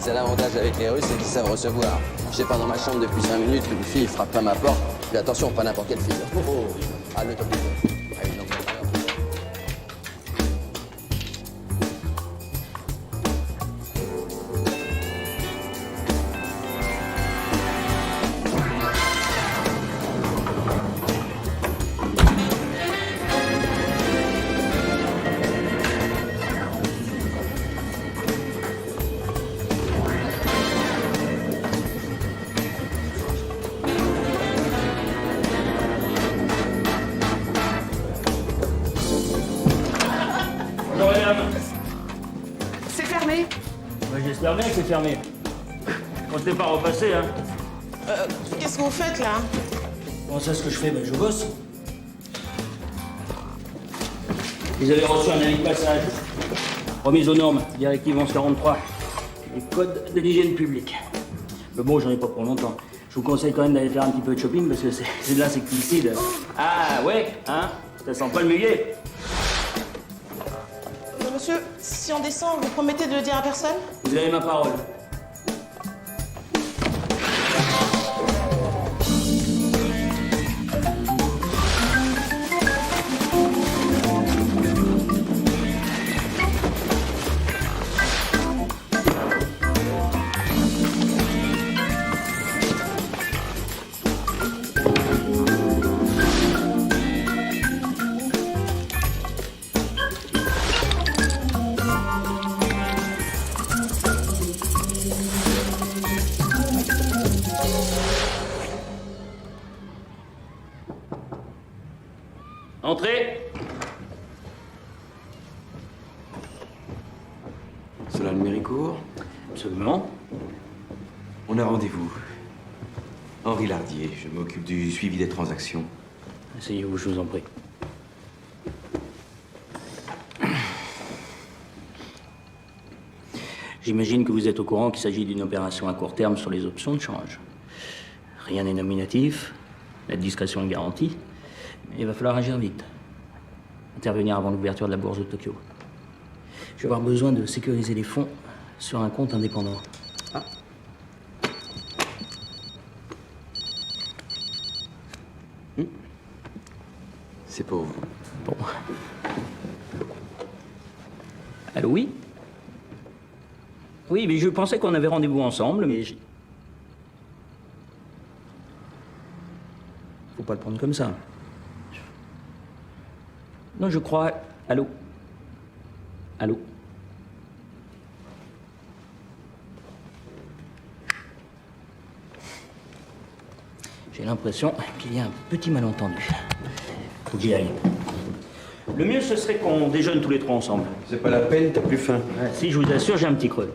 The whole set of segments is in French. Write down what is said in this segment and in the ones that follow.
c'est l'avantage avec les Russes, c'est qu'ils savent recevoir. Je sais pas, dans ma chambre depuis 5 minutes, une fille frappe pas ma porte. Puis attention, pas n'importe quelle fille. Oh, oh. Ah, le top du top. Ah, oui, donc, C'est fermé. Bah, j'espère bien que c'est fermé. On t'est pas repassé, hein. Qu'est-ce que vous faites là? Comment ça, ce que je fais? Ben, je bosse. Vous avez reçu un avis de passage. Remise aux normes, directive 1143. Les codes de l'hygiène publique. Mais bon, j'en ai pas pour longtemps. Je vous conseille quand même d'aller faire un petit peu de shopping parce que c'est de l'insecticide. Ah ouais, hein? Ça sent pas le muguet. Monsieur, si on descend, vous promettez de le dire à personne? Vous avez ma parole. Entrez. Solal Méricourt, Absolument. on a rendez-vous. Henri Lardier, je m'occupe du suivi des transactions. Asseyez-vous, je vous en prie. J'imagine que vous êtes au courant qu'il s'agit d'une opération à court terme sur les options de change. Rien n'est nominatif, la discrétion est garantie, mais il va falloir agir vite. Intervenir avant l'ouverture de la bourse de Tokyo. Je vais avoir besoin de sécuriser les fonds sur un compte indépendant. Ah. C'est pour vous. Bon. Allô, oui? Oui, mais je pensais qu'on avait rendez-vous ensemble, mais... Faut pas le prendre comme ça. Non, je crois... Allô? Allô? J'ai l'impression qu'il y a un petit malentendu. Faut que j'y aille. Le mieux, ce serait qu'on déjeune tous les trois ensemble. C'est pas la peine, t'as plus faim. Si, je vous assure, j'ai un petit creux.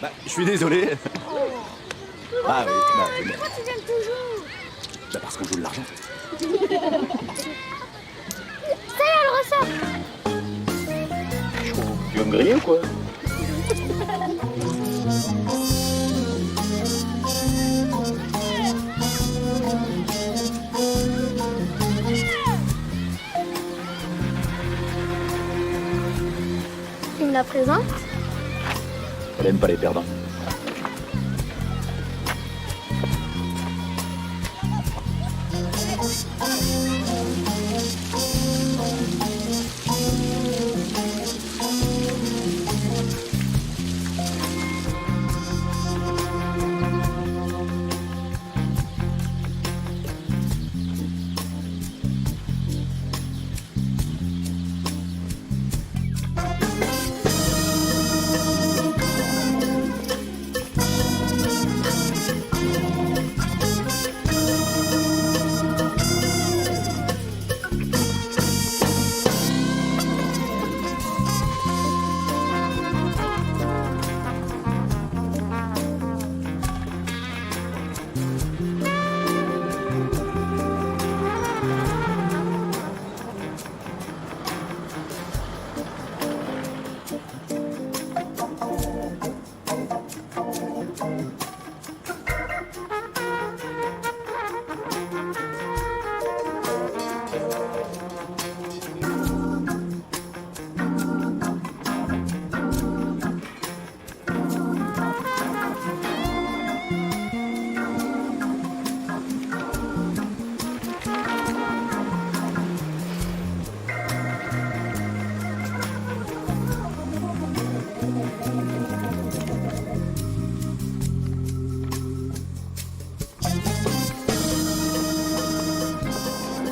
Bah, je suis désolé. Ah oui, bah, oui. Pourquoi tu viens toujours? Bah, parce qu'on joue de l'argent. Ça y est, elle ressort. Tu vas me griller ou quoi? Tu me la présentes? Elle aime pas les perdants.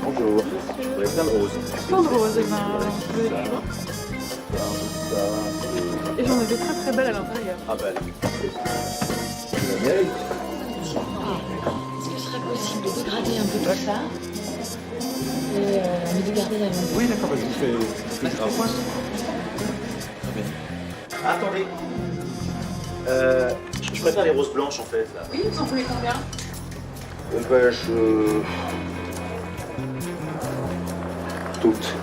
Bonjour. Je voudrais plein de roses. Plein de roses, et ben, vous avez quoi? Et j'en ai des très très belles à l'intérieur. Ah bah, la mérite. Est-ce que ce serait possible de dégrader un peu tout ça et de garder la main? Oui, d'accord, je vous fais le travail. Très bien. Attendez. Je préfère les roses blanches en fait. Là. Oui, vous en voulez combien? Ben, toutes.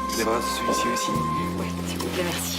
Vous avez celui-ci aussi? Oui, s'il vous plaît, merci.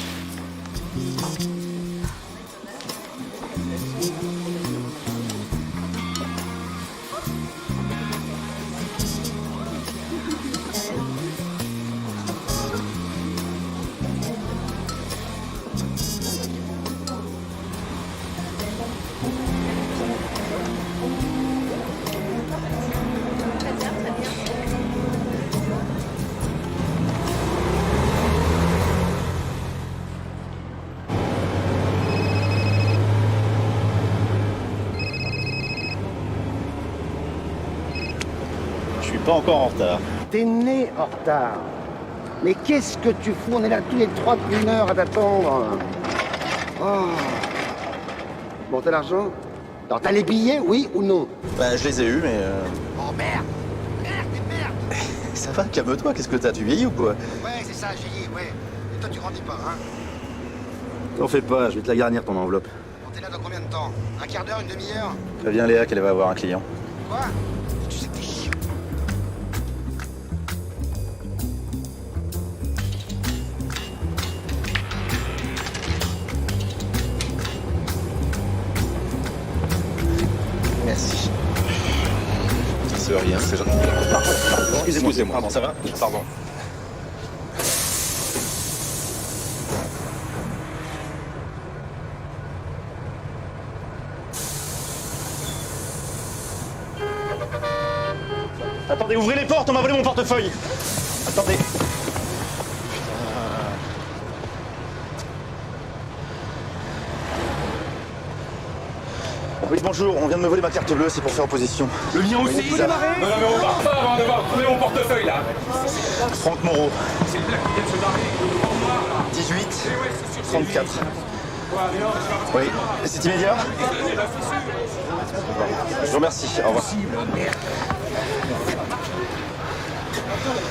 Je suis pas encore en retard. T'es né en retard. Mais qu'est-ce que tu fous? On est là tous les 3 1 heure à t'attendre. Oh. Bon, t'as l'argent? Alors, t'as les billets, oui ou non? Bah, je les ai eus, mais. Oh merde! Merde! Ça va, calme-toi, qu'est-ce que t'as? Tu vieillis ou quoi? Ouais, c'est ça, j'ai dit, ouais. Et toi, tu grandis pas, hein? T'en fais pas, je vais te la garnir ton enveloppe. Bon, t'es là dans combien de temps? Un quart d'heure, une demi-heure? Préviens Léa qu'elle va avoir un client. Quoi? Tu sais que t'es chiant. Merci. C'est rien, c'est gentil. Excusez-moi. Pardon, ça va? Pardon. Attendez, ouvrez les portes, on m'a volé mon portefeuille. Attendez. Oui, bonjour, on vient de me voler ma carte bleue, c'est pour faire opposition. Le lien aussi. Oui, ça. Non, mais on part pas avant d'avoir trouvé mon portefeuille, là. Franck Moreau, C'est le black qui vient de se barrer. En noir, là. 18, Eh ouais, c'est sûr, c'est 34. lui. Ouais, mais non, je vais Oui, c'est immédiat? Je vous remercie, au revoir.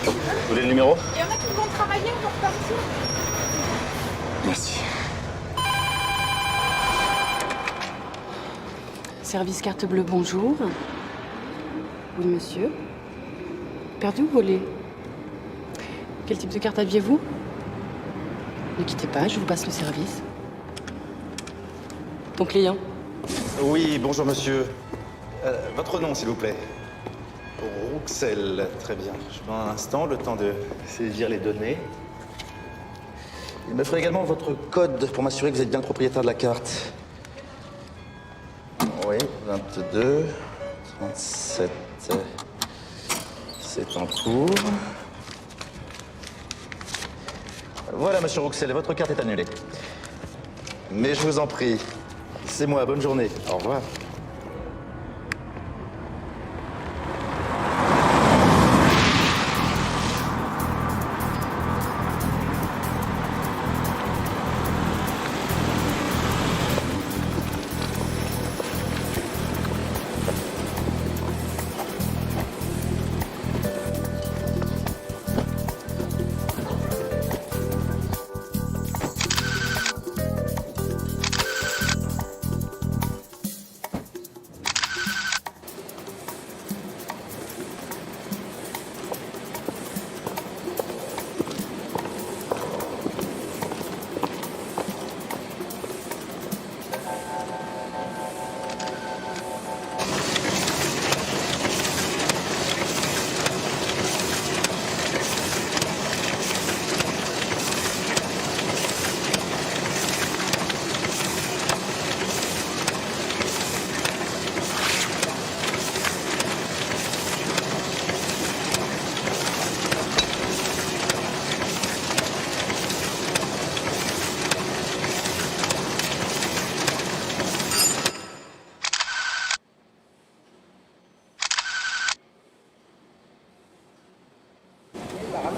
Vous voulez le numéro? Il y en a qui vont travailler pour partir. Merci. Service carte bleue, bonjour. Oui, monsieur. Perdu ou volé? Quel type de carte aviez-vous? Ne quittez pas, je vous passe le service. Ton client? Oui, bonjour monsieur. Votre nom, s'il vous plaît. Rouxel, très bien. Je prends un instant, le temps de saisir les données. Il me faudrait également votre code pour m'assurer que vous êtes bien le propriétaire de la carte. Oui, 22, 37, c'est en cours. Voilà, monsieur Rouxel, votre carte est annulée. Mais je vous en prie, c'est moi, bonne journée. Au revoir.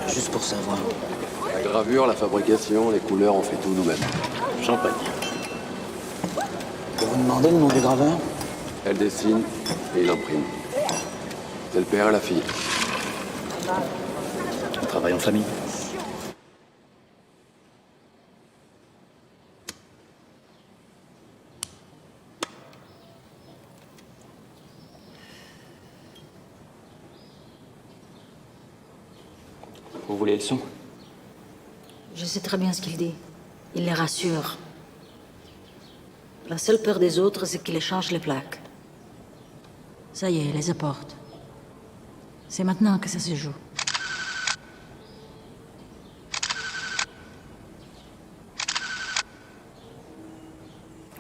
Juste pour savoir. La gravure, la fabrication, les couleurs, on fait tout nous-mêmes. Champagne. Vous me demandez le nom du graveur? Elle dessine et il imprime. C'est le père et la fille. On travaille en famille. Vous voulez le son? Je sais très bien ce qu'il dit. Il les rassure. La seule peur des autres, c'est qu'il échange les plaques. Ça y est, il les apporte. C'est maintenant que ça se joue.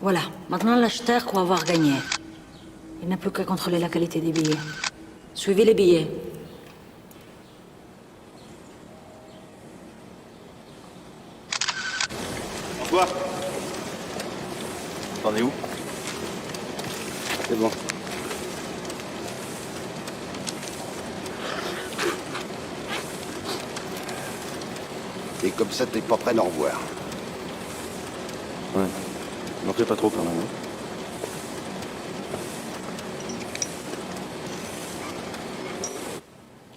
Voilà, maintenant l'acheteur croit avoir gagné. Il n'a plus qu'à contrôler la qualité des billets. Suivez les billets. Quoi? T'en es où? C'est bon. Et comme ça, t'es pas prêt d'en revoir. Ouais. N'en fais pas trop quand même. Hein.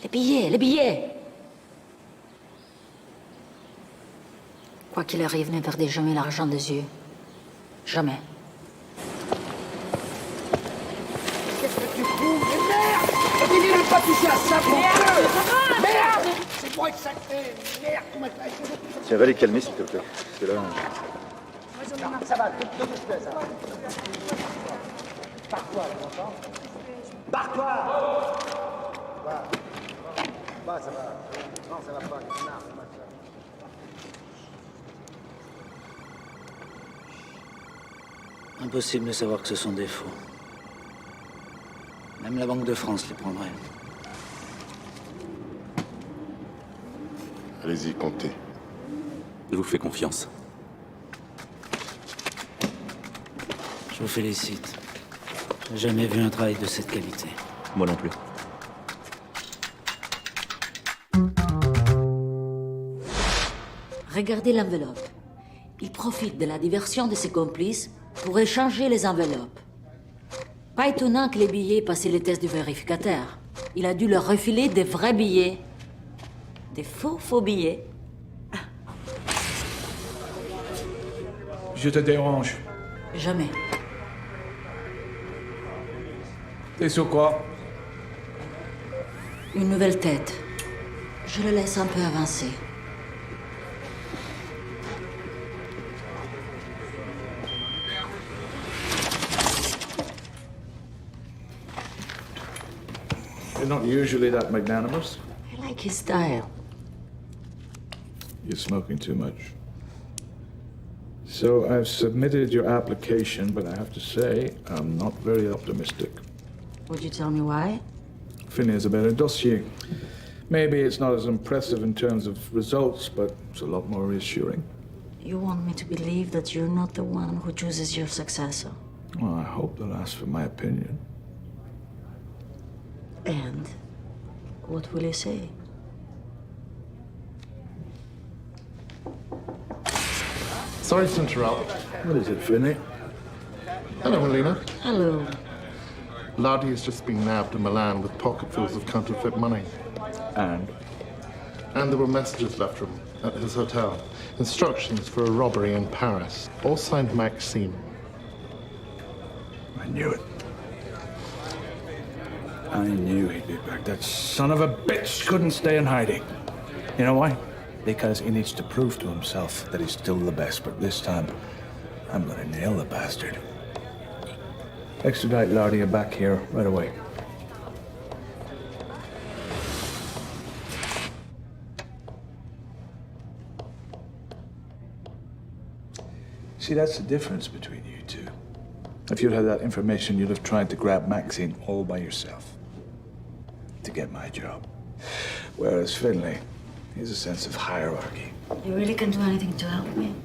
Les billets, les billets! Quoi qu'il arrive, ne perdez jamais l'argent des yeux. Jamais. Qu'est-ce que tu fous? Mais merde! Mais il n'a pas touché à ça, mon Dieu! Merde! C'est moi exacté! Merde! Comment t'as essayé de... Tiens, va les calmer s'il te plaît. Parce que là... Ça va, tout doucement, ça va. Barre-toi, tu m'entends? Barre-toi! Va, ça va. Non, ça va pas. Non, ça va. Impossible de savoir que ce sont des faux. Même la Banque de France les prendrait. Allez-y, comptez. Je vous fais confiance. Je vous félicite. J'ai jamais vu un travail de cette qualité. Moi non plus. Regardez l'enveloppe. Il profite de la diversion de ses complices pour échanger les enveloppes. Pas étonnant que les billets passent les tests du vérificateur. Il a dû leur refiler des vrais billets. Des faux billets. Je te dérange. Jamais. T'es sur quoi? Une nouvelle tête. Je le laisse un peu avancer. You're not usually that magnanimous. I like his style. You're smoking too much. So I've submitted your application, but I have to say, I'm not very optimistic. Would you tell me why? Finney has a better dossier. Maybe it's not as impressive in terms of results, but it's a lot more reassuring. You want me to believe that you're not the one who chooses your successor. Well, I hope they'll ask for my opinion. And what will you say? Sorry to interrupt. What is it, Finney? Hello, Melina. Hello. Lardy has just been nabbed in Milan with pocketfuls of counterfeit money. And? And there were messages left from at his hotel. Instructions for a robbery in Paris. All signed Maxime. I knew it. I knew he'd be back. That son of a bitch couldn't stay in hiding. You know why? Because he needs to prove to himself that he's still the best. But this time, I'm gonna nail the bastard. Extradite Lardy back here right away. See, that's the difference between you two. If you'd had that information, you'd have tried to grab Maxine all by yourself to get my job. Whereas Finlay, he has a sense of hierarchy. You really can do anything to help me?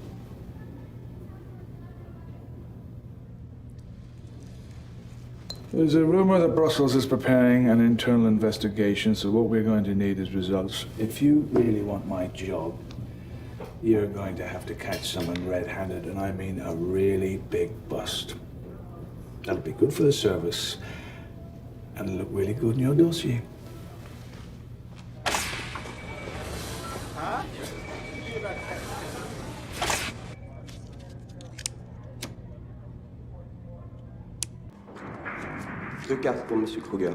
There's a rumor that Brussels is preparing an internal investigation, so what we're going to need is results. If you really want my job, you're going to have to catch someone red-handed, and I mean a really big bust. That'll be good for the service, and it'll look really good in your dossier. Deux cartes pour Monsieur Kruger.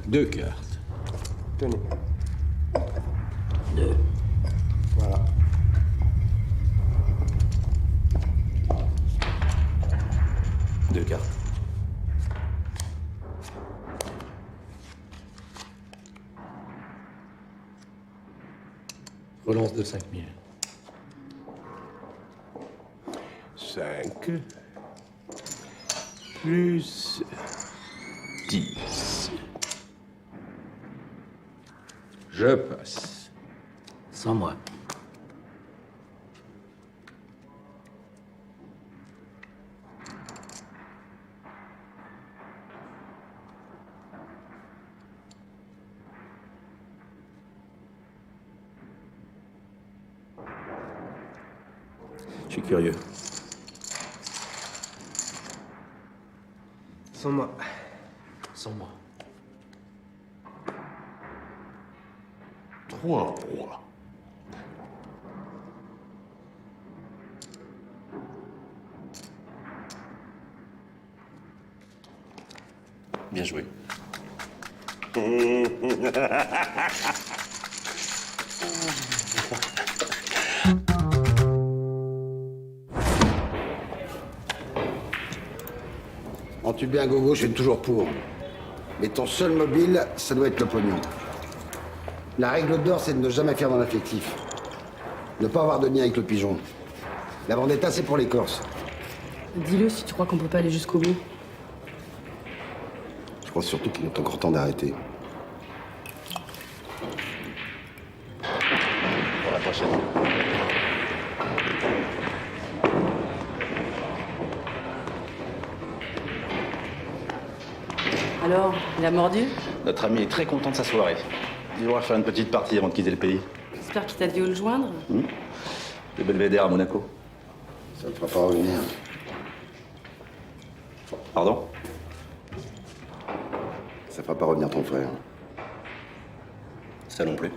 Deux cartes. Tenez. Deux. Voilà. Deux cartes. Relance de 5000. 5 plus 10. Je passe. Sans moi. Je suis curieux. Sans moi. Sans moi. 3 rois. Bien joué. En tu bien gogo, je suis toujours pour. Mais ton seul mobile, ça doit être le pognon. La règle d'or, c'est de ne jamais faire dans l'affectif. Ne pas avoir de lien avec le pigeon. La vendetta, c'est pour les Corses. Dis-le si tu crois qu'on peut pas aller jusqu'au bout. Je crois surtout qu'il est encore temps d'arrêter. Pour la prochaine. Alors, il a mordu? Notre ami est très content de sa soirée. Il va faire une petite partie avant de quitter le pays. J'espère qu'il t'a dit où le joindre. Le Belvédère à Monaco. Ça ne fera pas revenir. Pardon? Ça fera pas revenir ton frère. Ça non plus.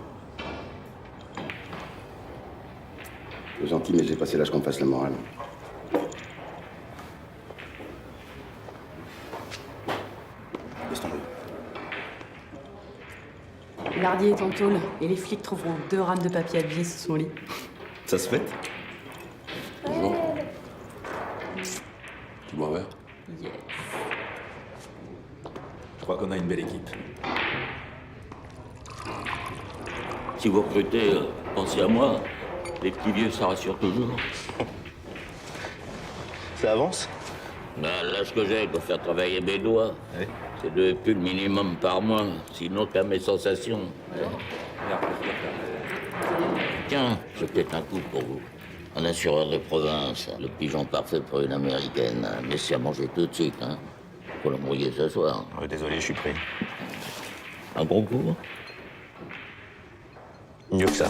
C'est gentil, mais j'ai passé l'âge qu'on me fasse la morale. Laisse tomber. Lardier est en tôle et les flics trouveront 2 rames de papier à billets sous son lit. Ça se fait? Bonjour. Tu bois un verre? Yes. Je crois qu'on a une belle équipe. Si vous recrutez, pensez à moi. Les petits vieux, ça rassure toujours. Ça avance? L'âge que j'ai pour faire travailler mes doigts, c'est 2 pulls minimum par mois, sinon qu'à mes sensations. Tiens, j'ai peut-être un coup pour vous. Un assureur de province, le pigeon parfait pour une américaine. Mais c'est à manger tout de suite, hein. Faut l'embrouiller ce soir. Désolé, je suis pris. Un gros coup? Mieux que ça.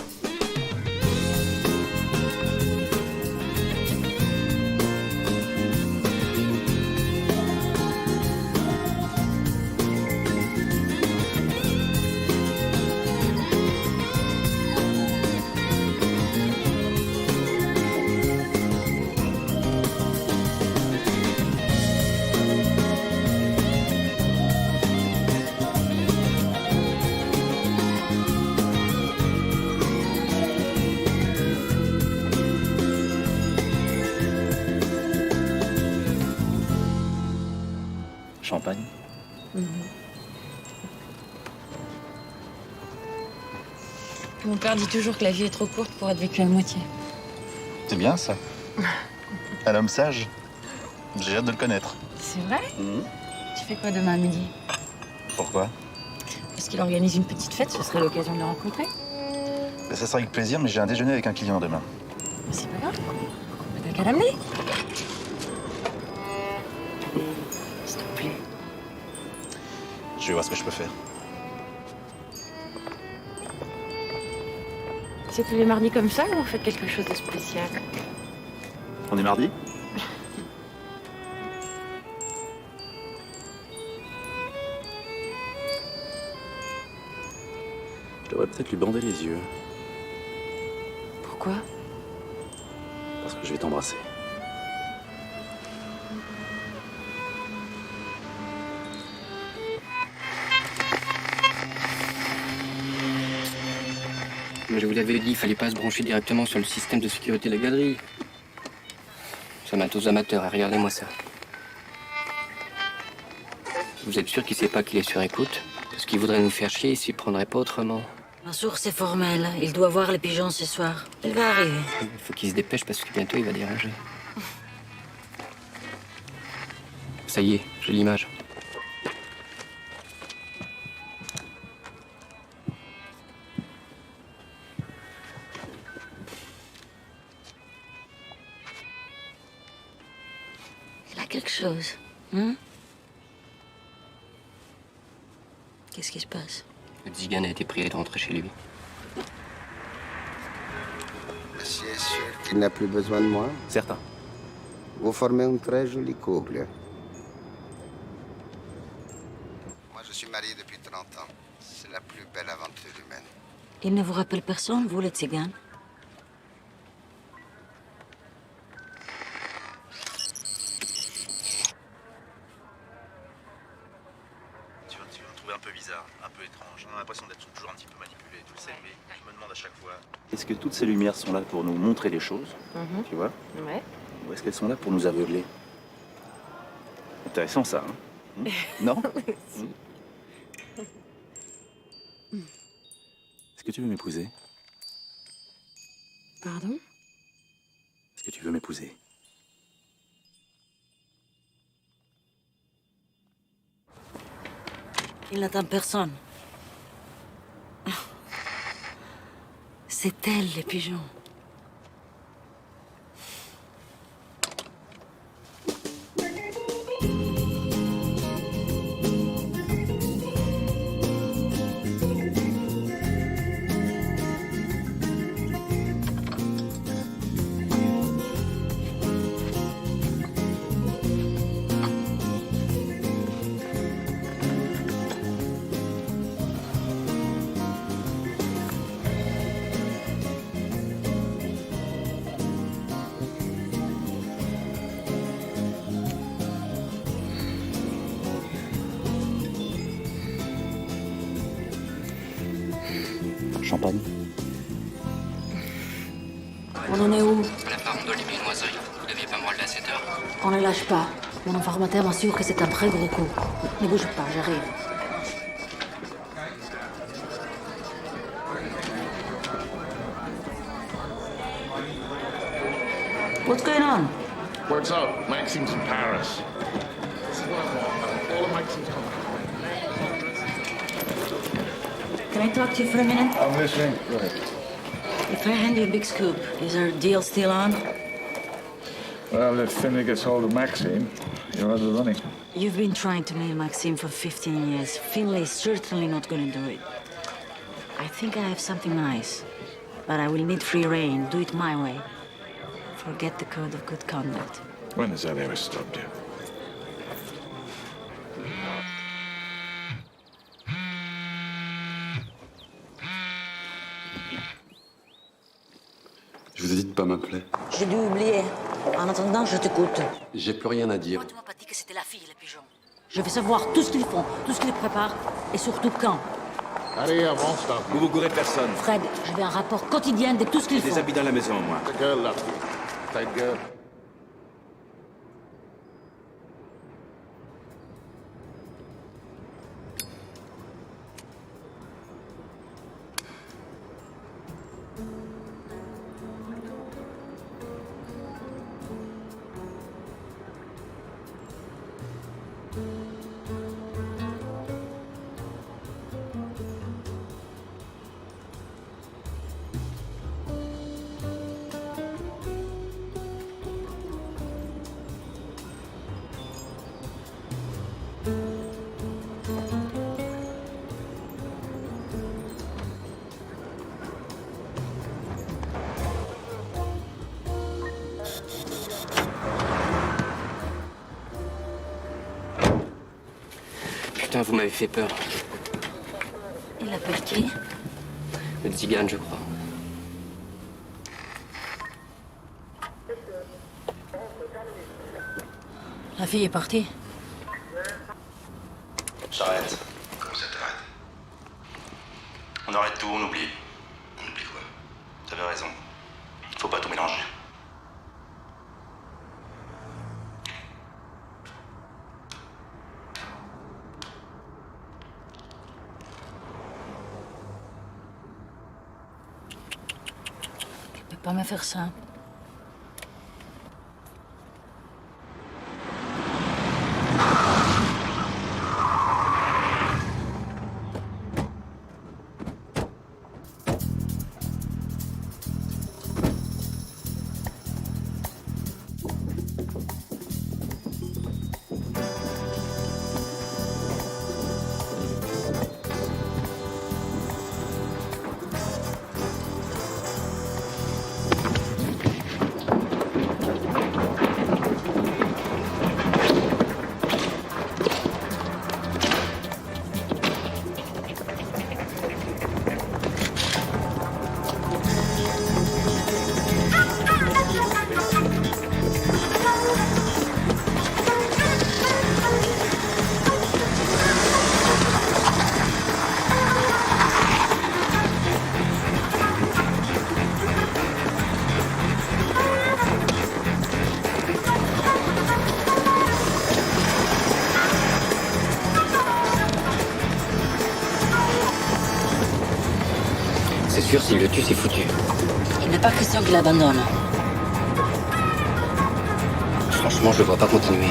Champagne? Mon père dit toujours que la vie est trop courte pour être vécue à moitié. C'est bien ça. Un homme sage. J'ai hâte de le connaître. C'est vrai? Tu fais quoi demain à midi? Pourquoi? Est-ce qu'il organise une petite fête? Ce serait l'occasion de le rencontrer. Ça sera avec plaisir, mais j'ai un déjeuner avec un client demain. C'est pas grave. T'as qu'à l'amener. S'il te plaît. Je vais voir ce que je peux faire. C'est tous les mardis comme ça ou vous faites quelque chose de spécial? On est mardi? Je devrais peut-être lui bander les yeux, Pourquoi? parce que je vais t'embrasser. Mais je vous l'avais dit, il fallait pas se brancher directement sur le système de sécurité de la galerie. Ça matos amateur, hein, regardez-moi ça. Vous êtes sûr qu'il sait pas qu'il est sur écoute? Parce qu'il voudrait nous faire chier, il s'y prendrait pas autrement. La source est formelle. Il doit voir les pigeons ce soir. Il va arriver. Il faut qu'il se dépêche parce que bientôt il va déranger. Ça y est, j'ai l'image. Il a quelque chose. Hein? Qu'est-ce qui se passe? Le Zigan a été prié de rentrer chez lui. Monsieur est sûr qu'il n'a plus besoin de moi? Certain. Vous formez un très joli couple. Moi, je suis marié depuis 30 ans. C'est la plus belle aventure humaine. Il ne vous rappelle personne, vous, les tziganes? Tu vas me trouver un peu bizarre, un peu étrange. On a l'impression d'être toujours un petit peu manipulé, tu le sais, mais je me demande à chaque fois. Est-ce que toutes ces lumières sont là pour nous montrer des choses, tu vois? Ouais. Ou est-ce qu'elles sont là pour nous aveugler? Intéressant ça, hein? Non? Est-ce que tu veux m'épouser? Pardon? Est-ce que tu veux m'épouser? Il n'attend personne. C'est elle, les pigeons. champagne. On en est où? La farandole des viennoiseries. Vous deviez pas me relever à 7 heures. On ne lâche pas. Mon informateur m'assure que c'est un très gros coup. Ne bouge pas, j'arrive. What's going on? What's up? Maxime's in Paris. This is what I want. All of Maxime's Can I talk to you for a minute? I'm listening. Go ahead. If I hand you a big scoop, is our deal still on? Well, if Finley gets hold of Maxine, you're out of the running. You've been trying to nail Maxime for 15 years. Finlay is certainly not going to do it. I think I have something nice. But I will need free reign. Do it my way. Forget the code of good conduct. When has that ever stopped you? Je vous ai dit de pas m'appeler. J'ai dû oublier. En attendant, je t'écoute. J'ai plus rien à dire. Tu m'as pas dit que c'était la fille, les pigeons. Je veux savoir tout ce qu'ils font, tout ce qu'ils préparent, et surtout quand. Allez, avance, là. Vous vous courez personne. Fred, je veux un rapport quotidien de tout ce qu'ils font. Des habits dans la maison, moi. Ta gueule, là. Ta gueule. Putain, vous m'avez fait peur. Il appelle qui? Le Tzigane, je crois. La fille est partie. J'arrête. Comment ça t'arrête? On arrête tout, on oublie. On oublie quoi? T'avais raison. Faut pas tout mélanger. Tu peux pas me faire ça. C'est sûr, s'il le tue, c'est foutu. Il n'est pas question qu'il abandonne. Franchement, je le vois pas continuer.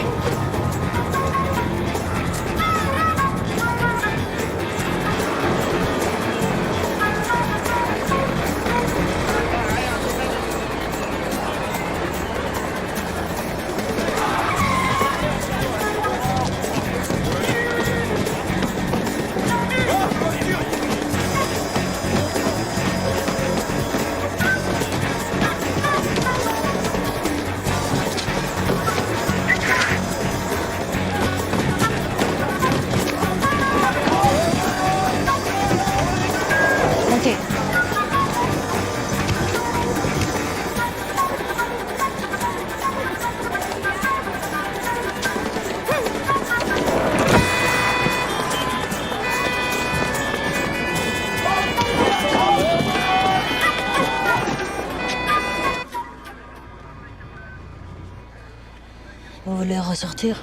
sortir.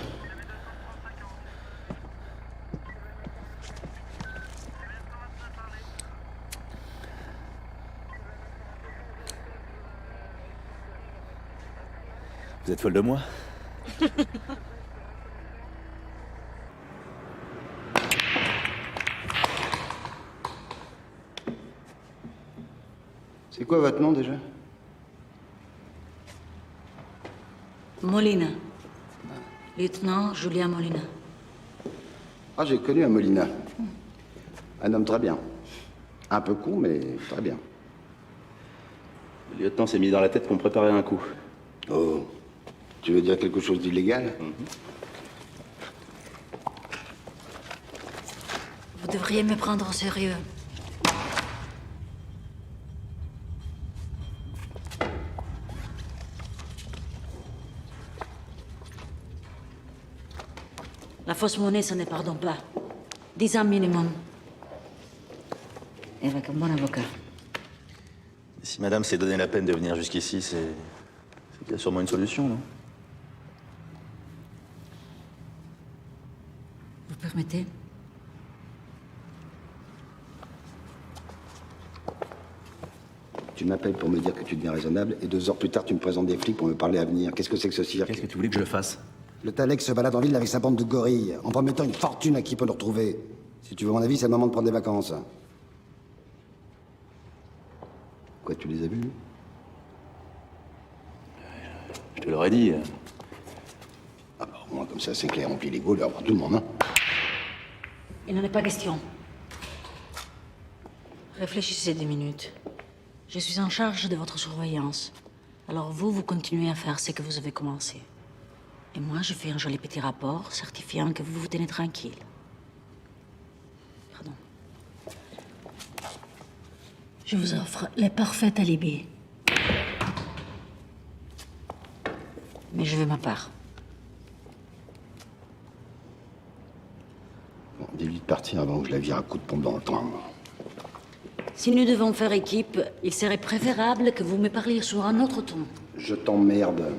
Vous êtes folle de moi? C'est quoi votre nom déjà? Molina. Lieutenant Julien Molina. Ah, j'ai connu un Molina. Un homme très bien. Un peu con, mais très bien. Le lieutenant s'est mis dans la tête qu'on préparait un coup. Oh, tu veux dire quelque chose d'illégal? Vous devriez me prendre au sérieux. La fausse monnaie, ça ne pardonne pas. 10 ans minimum. Et avec un bon avocat. Si madame s'est donné la peine de venir jusqu'ici, c'est qu'il y a sûrement une solution, non? Vous permettez? Tu m'appelles pour me dire que tu deviens raisonnable, et 2 heures plus tard, tu me présentes des flics pour me parler à venir. Qu'est-ce que c'est que ce cirque? Qu'est-ce que tu voulais que je fasse? Le Talek se balade en ville avec sa bande de gorilles, en promettant une fortune à qui peut le retrouver. Si tu veux mon avis, c'est le moment de prendre des vacances. Quoi, tu les as vus? Je te l'aurais dit. Ah bah, au moins, comme ça, c'est clair, on plie les gaules pour tout le monde, hein. Il n'en est pas question. Réfléchissez 10 minutes. Je suis en charge de votre surveillance. Alors vous continuez à faire ce que vous avez commencé. Et moi, je fais un joli petit rapport certifiant que vous vous tenez tranquille. Pardon. Je vous offre les parfaits alibis. Mais je veux ma part. Bon, dis-lui de partir avant que je la vire à coups de pompe dans le train. Si nous devons faire équipe, il serait préférable que vous me parliez sur un autre ton. Je t'emmerde.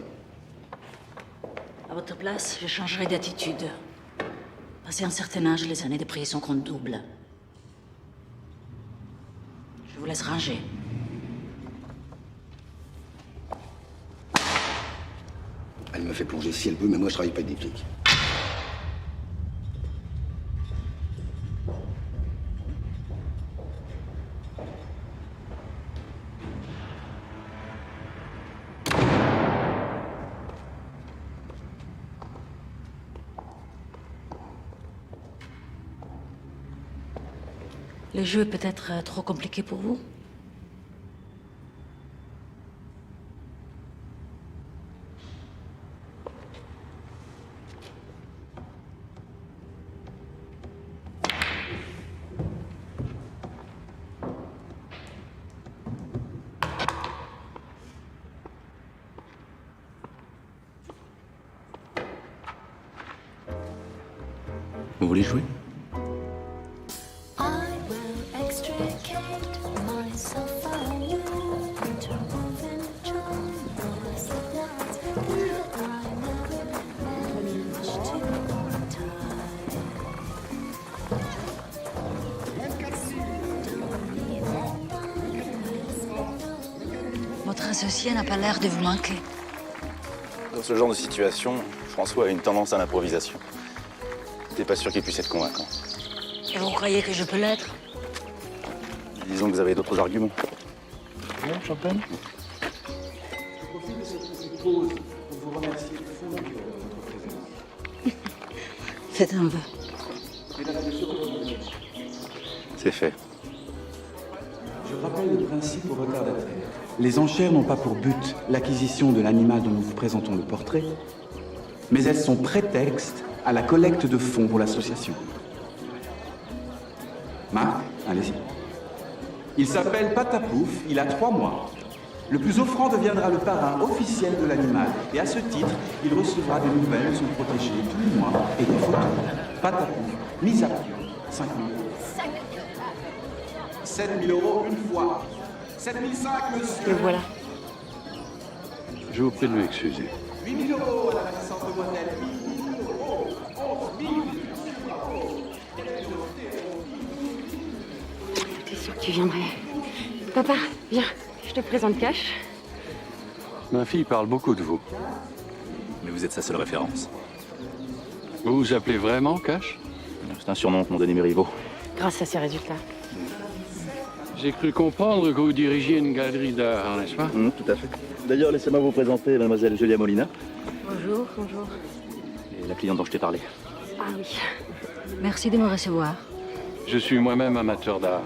À votre place, je changerai d'attitude. Passé un certain âge, les années de prison comptent double. Je vous laisse ranger. Elle me fait plonger si elle veut, mais moi je travaille pas avec des flics. Le jeu est peut-être trop compliqué pour vous? Vous voulez jouer? Votre associé n'a pas l'air de vous manquer. Dans ce genre de situation, François a une tendance à l'improvisation. T'es pas sûr qu'il puisse être convaincant. Et vous croyez que je peux l'être? Disons que vous avez d'autres arguments. Bon, champagne? Je profite de cette petite pause pour vous remercier du fond du cœur de votre présence. Faites un vœu. Mesdames et messieurs, C'est fait. je rappelle le principe au retardataire. Les enchères n'ont pas pour but l'acquisition de l'animal dont nous vous présentons le portrait, mais elles sont prétexte à la collecte de fonds pour l'association. Marc, allez-y. Il s'appelle Patapouf, il a 3 mois. Le plus offrant deviendra le parrain officiel de l'animal et à ce titre, il recevra des nouvelles de son protégé tous les mois et des photos. Patapouf, mise à prix, 5 000 euros. 7 000 euros une fois. 7 500, monsieur. Le voilà. Je vous prie de m'excuser. 8 000 euros à la naissance de modèle. sûr que tu viendrais. Papa, viens, je te présente Cash. Ma fille parle beaucoup de vous. Mais vous êtes sa seule référence. Vous vous appelez vraiment Cash? C'est un surnom que m'ont donné mes rivaux. Grâce à ces résultats. J'ai cru comprendre que vous dirigiez une galerie d'art, n'est-ce pas? Tout à fait. D'ailleurs, laissez-moi vous présenter mademoiselle Julia Molina. Bonjour, bonjour. Et la cliente dont je t'ai parlé. Ah oui. Merci de me recevoir. Je suis moi-même amateur d'art.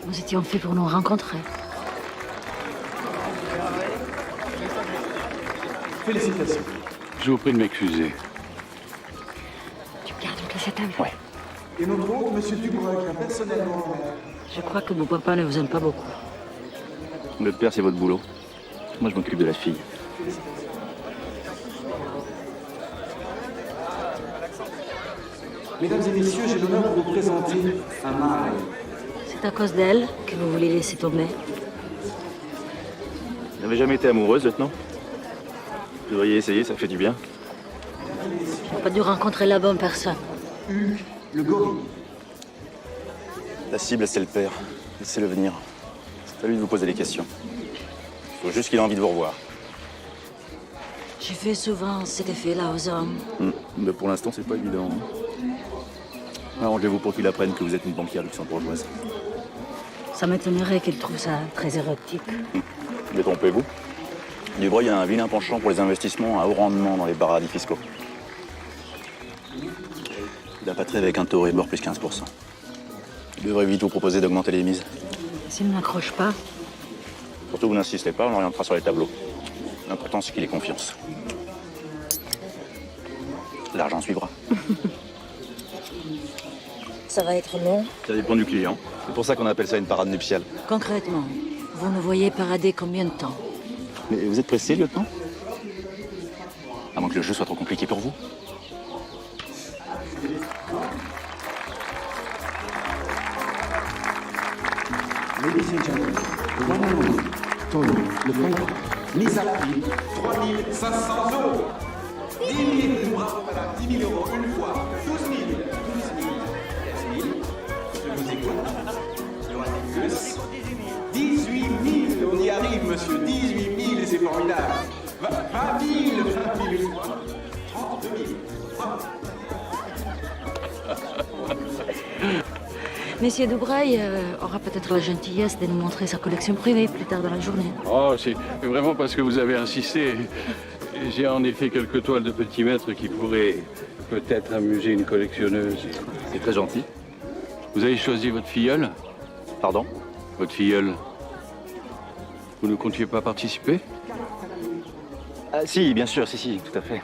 Nous étions faits pour nous rencontrer. Félicitations. Je vous prie de m'excuser. Tu gardes toute cette table? Ouais. Et notre hôte, monsieur Dubreuil, personnellement. Je crois que mon papa ne vous aime pas beaucoup. Le père, c'est votre boulot. Moi, je m'occupe de la fille. Mesdames et messieurs, j'ai l'honneur de vous présenter un mâle. C'est à cause d'elle que vous voulez laisser tomber. Vous n'avez jamais été amoureuse, lieutenant? Vous devriez essayer, ça fait du bien. J'ai pas dû rencontrer la bonne personne. Hugues, le gorille. La cible, c'est le père. Laissez-le venir. C'est à lui de vous poser des questions. Il faut juste qu'il ait envie de vous revoir. J'ai fait souvent cet effet-là aux hommes. Mais pour l'instant, c'est pas évident. Arrangez-vous pour qu'il apprenne que vous êtes une banquière luxembourgeoise. Ça m'étonnerait qu'il trouve ça très érotique. Détrompez-vous. Dubreuil a un vilain penchant pour les investissements à haut rendement dans les paradis fiscaux. Il a pas trait avec un taux Euribor plus 15%. Il devrait vite vous proposer d'augmenter les mises. S'il n'accroche pas, Surtout, vous n'insistez pas, on l'orientera sur les tableaux. L'important, c'est qu'il ait confiance. L'argent suivra. ça va être long. Ça dépend du client. C'est pour ça qu'on appelle ça une parade nuptiale. Concrètement, vous nous voyez parader combien de temps? Mais vous êtes pressé, lieutenant? À moins que le jeu soit trop compliqué pour vous. Ladies and gentlemen, the one and only Tony Lefebvre, mise à prix 3500 euros. 10 000, bravo madame, 10 000 euros une fois, 12 000, 15 000, je vous écoute. Il y aura des plus. 18 000, on y arrive monsieur, 18 000 et c'est formidable. 20 000, 20 000 une fois, 32 000. Monsieur Dubreuil aura peut-être la gentillesse de nous montrer sa collection privée plus tard dans la journée. Oh, c'est vraiment parce que vous avez insisté. J'ai en effet quelques toiles de petits maîtres qui pourraient peut-être amuser une collectionneuse. C'est très gentil. Vous avez choisi votre filleule? Pardon? Votre filleule. Vous ne comptiez pas participer? Ah, si, bien sûr, si, tout à fait.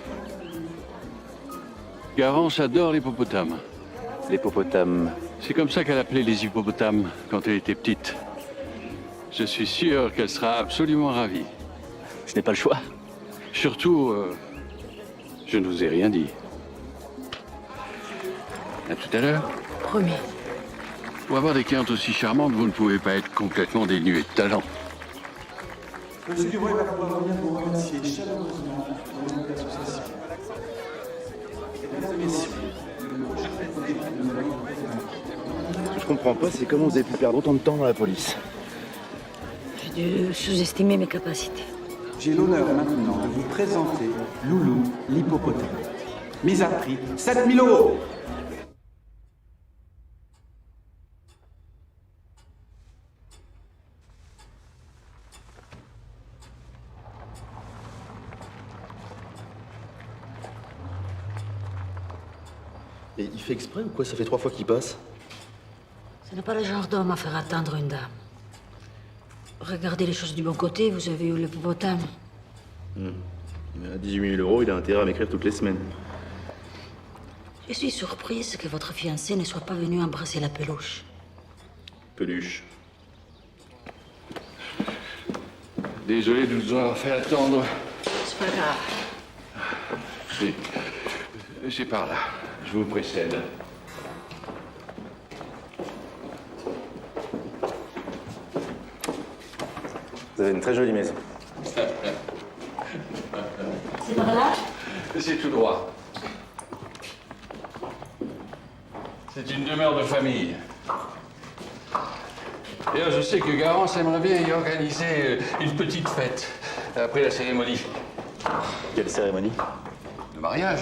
Garance adore l'hippopotame. L'hippopotame. C'est comme ça qu'elle appelait les hippopotames quand elle était petite. Je suis sûr qu'elle sera absolument ravie. Je n'ai pas le choix. Surtout, je ne vous ai rien dit. À tout à l'heure. Promis. Pour avoir des clientes aussi charmantes, vous ne pouvez pas être complètement dénué de talent. Monsieur Dubreuil va pouvoir venir vous remercier chaleureusement pour le nom de l'association. Mesdames et messieurs, le prochain Ce que je comprends pas, c'est comment vous avez pu perdre autant de temps dans la police. J'ai dû sous-estimer mes capacités. J'ai l'honneur maintenant de vous présenter Loulou l'hippopotame. Mise à prix 7 000 euros. Et il fait exprès ou quoi? Ça fait 3 fois qu'il passe. Ce n'est pas le genre d'homme à faire attendre une dame. Regardez les choses du bon côté, vous avez eu l'hippopotame. Mais à 18 000 euros, il a intérêt à m'écrire toutes les semaines. Je suis surprise que votre fiancé ne soit pas venu embrasser la peluche. Peluche. Désolé de vous avoir fait attendre. C'est pas grave. C'est par là. Je vous précède. Vous avez une très jolie maison. C'est par là? C'est tout droit. C'est une demeure de famille. D'ailleurs, je sais que Garance aimerait bien y organiser une petite fête après la cérémonie. Quelle cérémonie? Le mariage,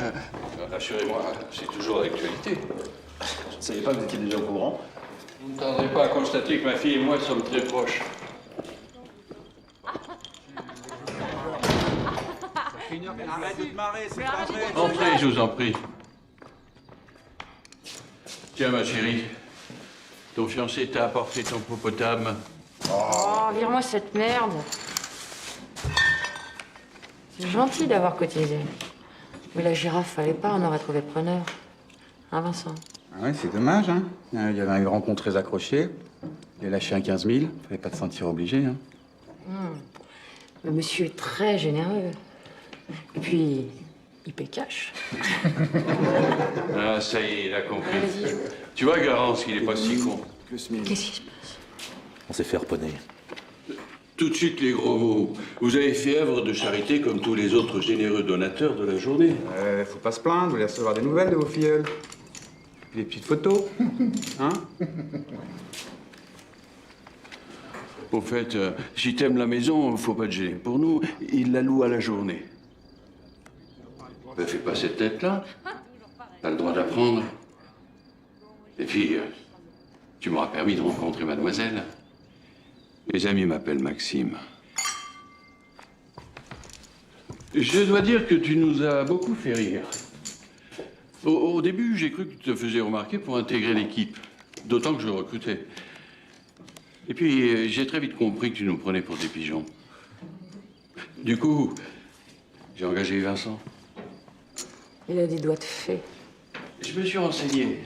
assurez-moi, c'est toujours d'actualité. Je ne savais pas que vous étiez déjà au courant. Vous ne tarderez pas à constater que ma fille et moi sommes très proches. Arrête de te marrer, c'est pas vrai. Entrez, je vous en prie. Tiens, ma chérie, ton fiancé t'a apporté ton hippopotame. Oh, vire-moi cette merde. C'est gentil d'avoir cotisé. Mais la girafe, fallait pas, on aurait trouvé preneur. Hein, Vincent? Ah ouais, c'est dommage, hein. Il y avait un grand con très accroché. Il a lâché un 15 000. Fallait pas te sentir obligé, hein. Le monsieur est très généreux. Et puis, il paie cash. Ah, ça y est, il a compris. Vas-y. Tu vois, Garance, qu'il est pas si con. Qu'est-ce qui se passe? On s'est fait harponner. Tout de suite, les gros mots. Vous avez fait œuvre de charité comme tous les autres généreux donateurs de la journée. Faut pas se plaindre, vous voulez recevoir des nouvelles de vos filleuls. Puis des petites photos, hein. Au fait, si t'aimes la maison, faut pas te gêner. Pour nous, il la loue à la journée. Ben, fais pas cette tête-là. T'as le droit d'apprendre. Et puis, tu m'auras permis de rencontrer mademoiselle. Les amis m'appellent Maxime. Je dois dire que tu nous as beaucoup fait rire. Au début, j'ai cru que tu te faisais remarquer pour intégrer l'équipe. D'autant que je recrutais. Et puis, j'ai très vite compris que tu nous prenais pour des pigeons. Du coup, j'ai engagé Vincent. Il a des doigts de fée. Je me suis renseigné.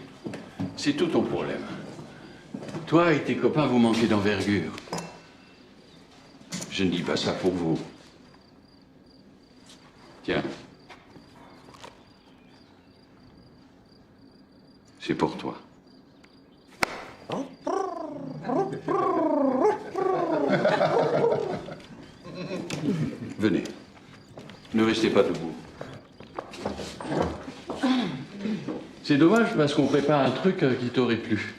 C'est tout ton problème. Toi et tes copains, vous manquez d'envergure. Je ne dis pas ça pour vous. Tiens. C'est pour toi. Venez. Ne restez pas debout. C'est dommage parce qu'on prépare un truc qui t'aurait plu.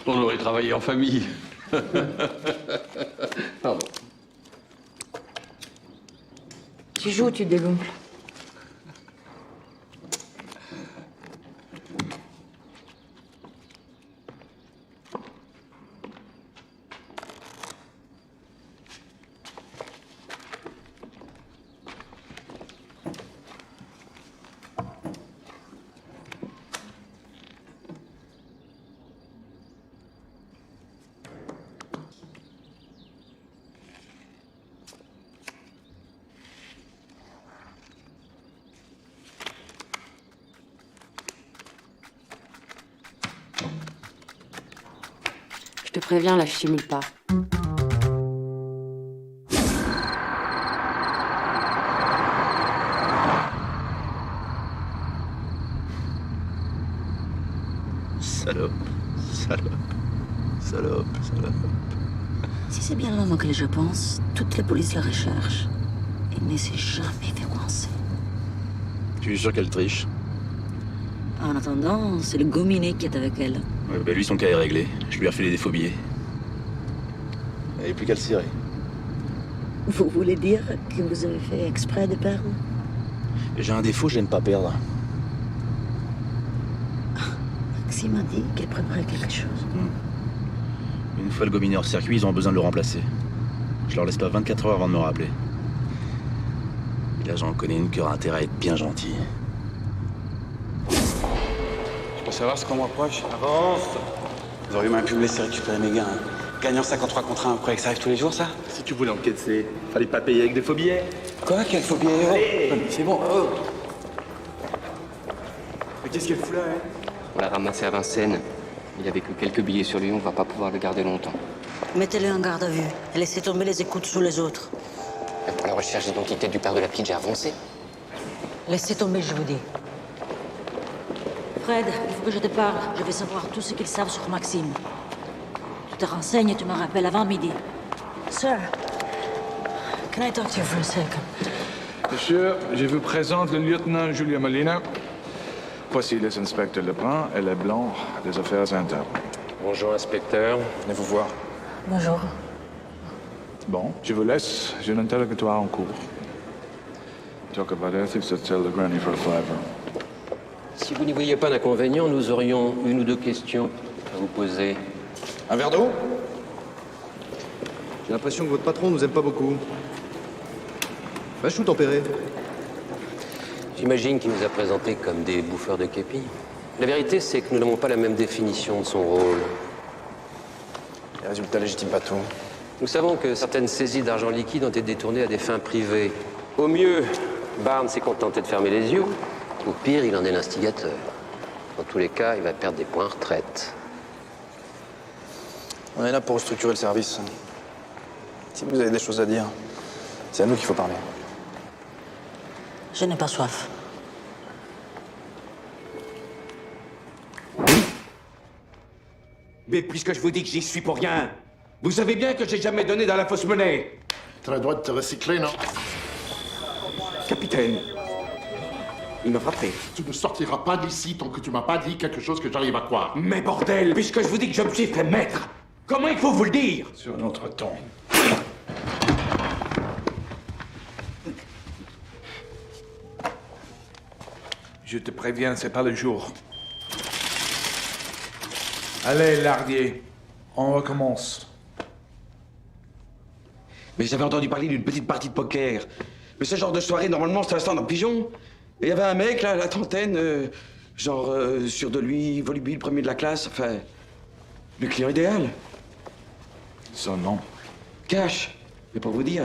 On aurait travaillé en famille. Pardon. Tu joues ou tu dégonfles? Je te préviens, là, je simule pas. Salope, salope, salope, salope. Si c'est bien l'homme auquel je pense, toutes les polices le recherchent. Il ne s'est jamais fait coincer. Tu es sûr qu'elle triche? En attendant, c'est le gominé qui est avec elle. Ouais, bah lui, son cas est réglé. Je lui ai refilé des faux billets. Il n'y a plus qu'à le cirer. Vous voulez dire que vous avez fait exprès de perdre? J'ai un défaut, je n'aime pas perdre. Maxime m'a dit qu'elle préparait quelque chose. Une fois le gominé hors circuit, ils ont besoin de le remplacer. Je leur laisse pas 24 heures avant de me rappeler. Et là, j'en connais une qui aura intérêt à être bien gentille. Je peux savoir ce qu'on me reproche? Avance! Vous auriez même pu me laisser récupérer mes gains. Gagnant 53 contre 1, vous croyez que ça arrive tous les jours, ça? Si tu voulais encaisser, fallait pas payer avec des faux billets. Quoi? Quel faux billet? Oh, c'est bon, oh! Mais qu'est-ce qu'elle fout là, hein? On l'a ramassé à Vincennes. Il avait que quelques billets sur lui, on va pas pouvoir le garder longtemps. Mettez-le en garde à vue et laissez tomber les écoutes sur les autres. Et pour la recherche d'identité du père de la petite, j'ai avancé. Laissez tomber, je vous dis. Fred, il faut que je te parle. Je veux savoir tout ce qu'ils savent sur Maxime. Tu te renseignes et tu me rappelles avant midi. Sir, can I talk to you for a second? Monsieur, je vous présente le lieutenant Julio Molina. Voici les inspecteurs Lebrun et Leblanc des affaires internes. Bonjour, inspecteur. Venez vous voir. Bonjour. Bon, je vous laisse. J'ai un interrogatoire en cours. Talk about ethics or tell the granny for a fiver. Si vous n'y voyez pas d'inconvénient, nous aurions une ou deux questions à vous poser. Un verre d'eau? J'ai l'impression que votre patron nous aime pas beaucoup. Va chou tempéré. J'imagine qu'il nous a présentés comme des bouffeurs de képi. La vérité, c'est que nous n'avons pas la même définition de son rôle. Les résultats légitiment pas tout. Nous savons que certaines saisies d'argent liquide ont été détournées à des fins privées. Au mieux, Barnes s'est contenté de fermer les yeux. Au pire, il en est l'instigateur. Dans tous les cas, il va perdre des points retraite. On est là pour restructurer le service. Si vous avez des choses à dire, c'est à nous qu'il faut parler. Je n'ai pas soif. Mais puisque je vous dis que j'y suis pour rien, vous savez bien que j'ai jamais donné dans la fausse monnaie. Tu as le droit de te recycler, non? Capitaine, il m'a frappé. Tu ne sortiras pas d'ici tant que tu m'as pas dit quelque chose que j'arrive à croire. Mais bordel, puisque je vous dis que je me suis fait maître, comment il faut vous le dire? Sur notre ton. Je te préviens, c'est pas le jour. Allez, Lardier, on recommence. Mais j'avais entendu parler d'une petite partie de poker. Mais ce genre de soirée, normalement, c'est un stand en pigeon. Et il y avait un mec, là, la trentaine, sûr de lui, volubile, premier de la classe, enfin... Le client idéal. Son nom? Cash. Mais pour vous dire,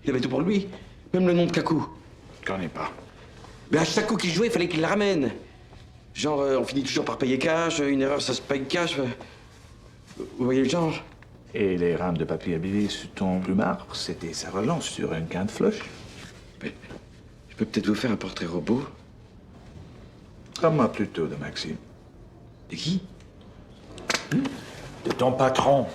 il avait tout pour lui. Même le nom de Kaku. Je connais pas. Mais à chaque coup qu'il jouait, il fallait qu'il la ramène. Genre, on finit toujours par payer cash, une erreur, ça se paye cash. Vous voyez le genre? Et les rames de papier habillées sur ton plumard, c'était sa relance sur un gain de flush. Mais je peux peut-être vous faire un portrait robot. Parle-moi plutôt de Maxime. De qui? De ton patron.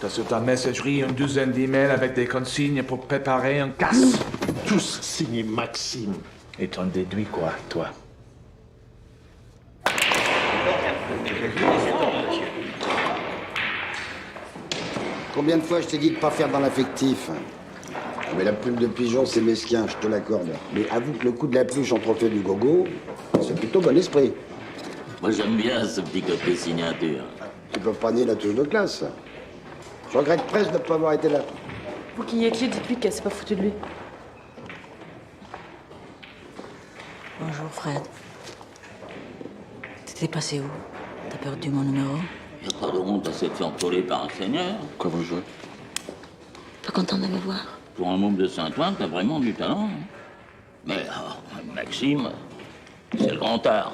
T'as sur ta messagerie une douzaine d'emails avec des consignes pour préparer un casse. Tous signés Maxime. Et t'en déduis quoi, toi? Combien de fois je t'ai dit de pas faire dans l'affectif? Mais la plume de pigeon, c'est mesquin, je te l'accorde. Mais avoue que le coup de la pluche en trophée du gogo, c'est plutôt bon esprit. Moi, j'aime bien ce petit côté signature. Tu peux pas nier la touche de classe. Je regrette presque de ne pas avoir été là. Vous qui y étiez, dites-lui qu'elle s'est pas foutue de lui. Bonjour, Fred. T'étais passé où? T'as perdu mon numéro? Il n'y a pas de honte à s'être fait entoler par un seigneur. Quoi vous jouez? Pas content de me voir? Pour un môme de Saint-Ouen, t'as vraiment du talent. Hein. Mais Maxime, c'est le grand art.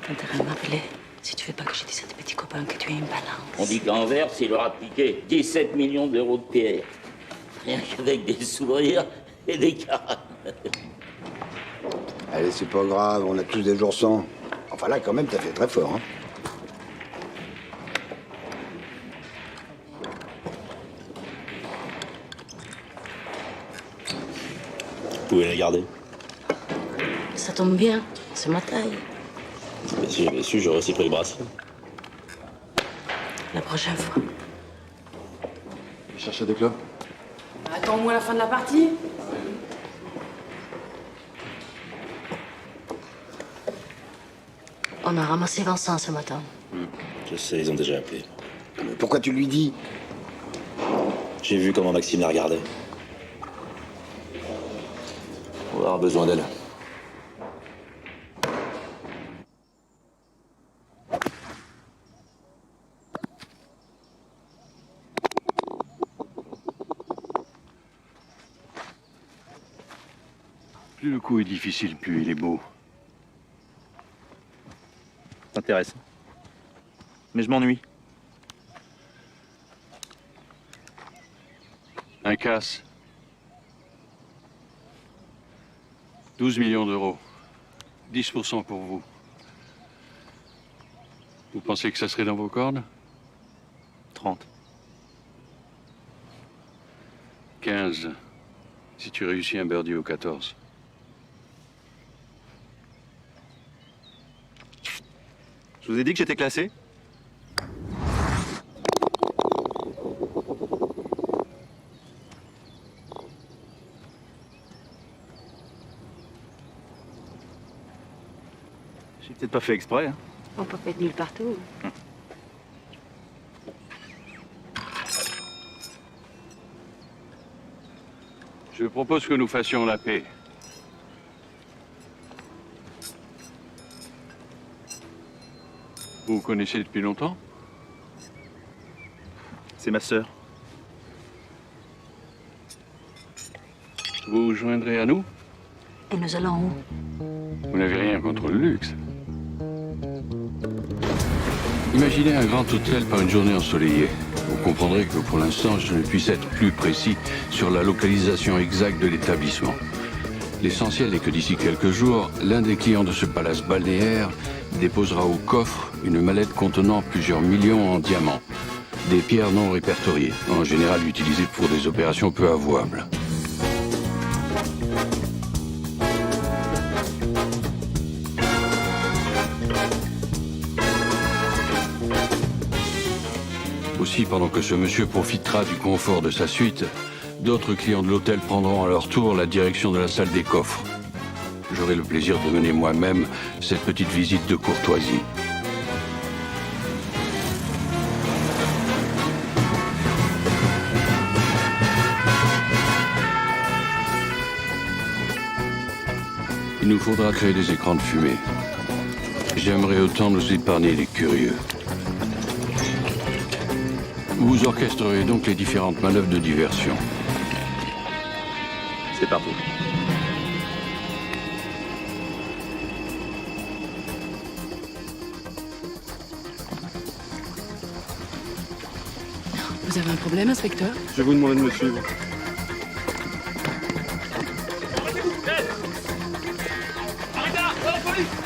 T'as intérêt à m'appeler. Si tu veux pas que je dise à tes petits copains que tu es une balance. On dit qu'Anvers, il leur a piqué 17 millions d'euros de pierre. Rien qu'avec des sourires et des caramels. Allez, c'est pas grave, on a tous des jours sans. Enfin là, quand même, t'as fait très fort, hein. Vous pouvez la garder. Ça tombe bien, c'est ma taille. Si j'avais su, j'aurais aussi pris le bracelet. La prochaine fois. Chercher des clubs? Attends au moins la fin de la partie. On a ramassé Vincent ce matin. Je sais, ils ont déjà appelé. Mais pourquoi tu lui dis? J'ai vu comment Maxime la regardait. On va avoir besoin d'elle. Plus le coup est difficile, plus il est beau. T'intéresse. Mais je m'ennuie. Un casse. 12 millions d'euros. 10% pour vous. Vous pensez que ça serait dans vos cordes? 30. 15. Si tu réussis un birdie au 14. Je vous ai dit que j'étais classé? J'ai peut-être pas fait exprès. Hein. On peut pas être nul partout. Je propose que nous fassions la paix. Vous vous connaissez depuis longtemps? C'est ma sœur. Vous vous joindrez à nous? Et nous allons où? Vous n'avez rien contre le luxe. Imaginez un grand hôtel par une journée ensoleillée. Vous comprendrez que pour l'instant, je ne puisse être plus précis sur la localisation exacte de l'établissement. L'essentiel est que d'ici quelques jours, l'un des clients de ce palace balnéaire déposera au coffre une mallette contenant plusieurs millions en diamants. Des pierres non répertoriées, en général utilisées pour des opérations peu avouables. Aussi, pendant que ce monsieur profitera du confort de sa suite, d'autres clients de l'hôtel prendront à leur tour la direction de la salle des coffres. J'aurai le plaisir de mener moi-même cette petite visite de courtoisie. Il nous faudra créer des écrans de fumée. J'aimerais autant nous épargner les curieux. Vous orchestrerez donc les différentes manœuvres de diversion. C'est parti. Vous avez un problème, inspecteur? Je vais vous demander de me suivre.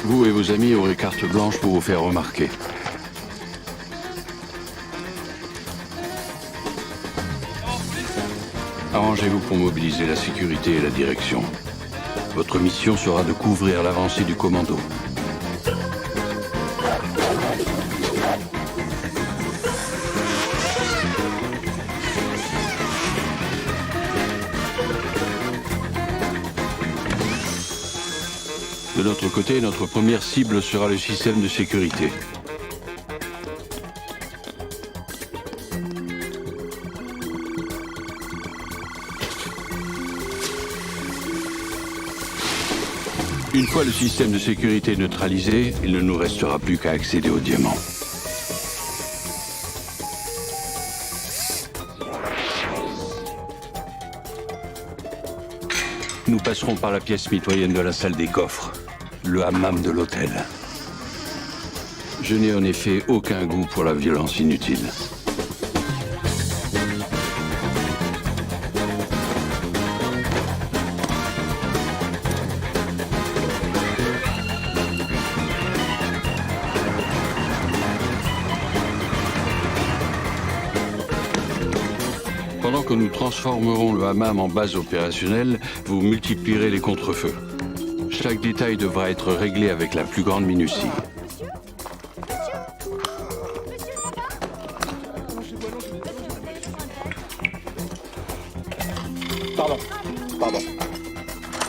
Vous et vos amis aurez carte blanche pour vous faire remarquer. Arrangez-vous pour mobiliser la sécurité et la direction. Votre mission sera de couvrir l'avancée du commando. De notre côté, notre première cible sera le système de sécurité. Une fois le système de sécurité neutralisé, il ne nous restera plus qu'à accéder aux diamants. Nous passerons par la pièce mitoyenne de la salle des coffres, le hammam de l'hôtel. Je n'ai en effet aucun goût pour la violence inutile. Pendant que nous transformerons le hammam en base opérationnelle, vous multiplierez les contre-feux. Chaque détail devra être réglé avec la plus grande minutie.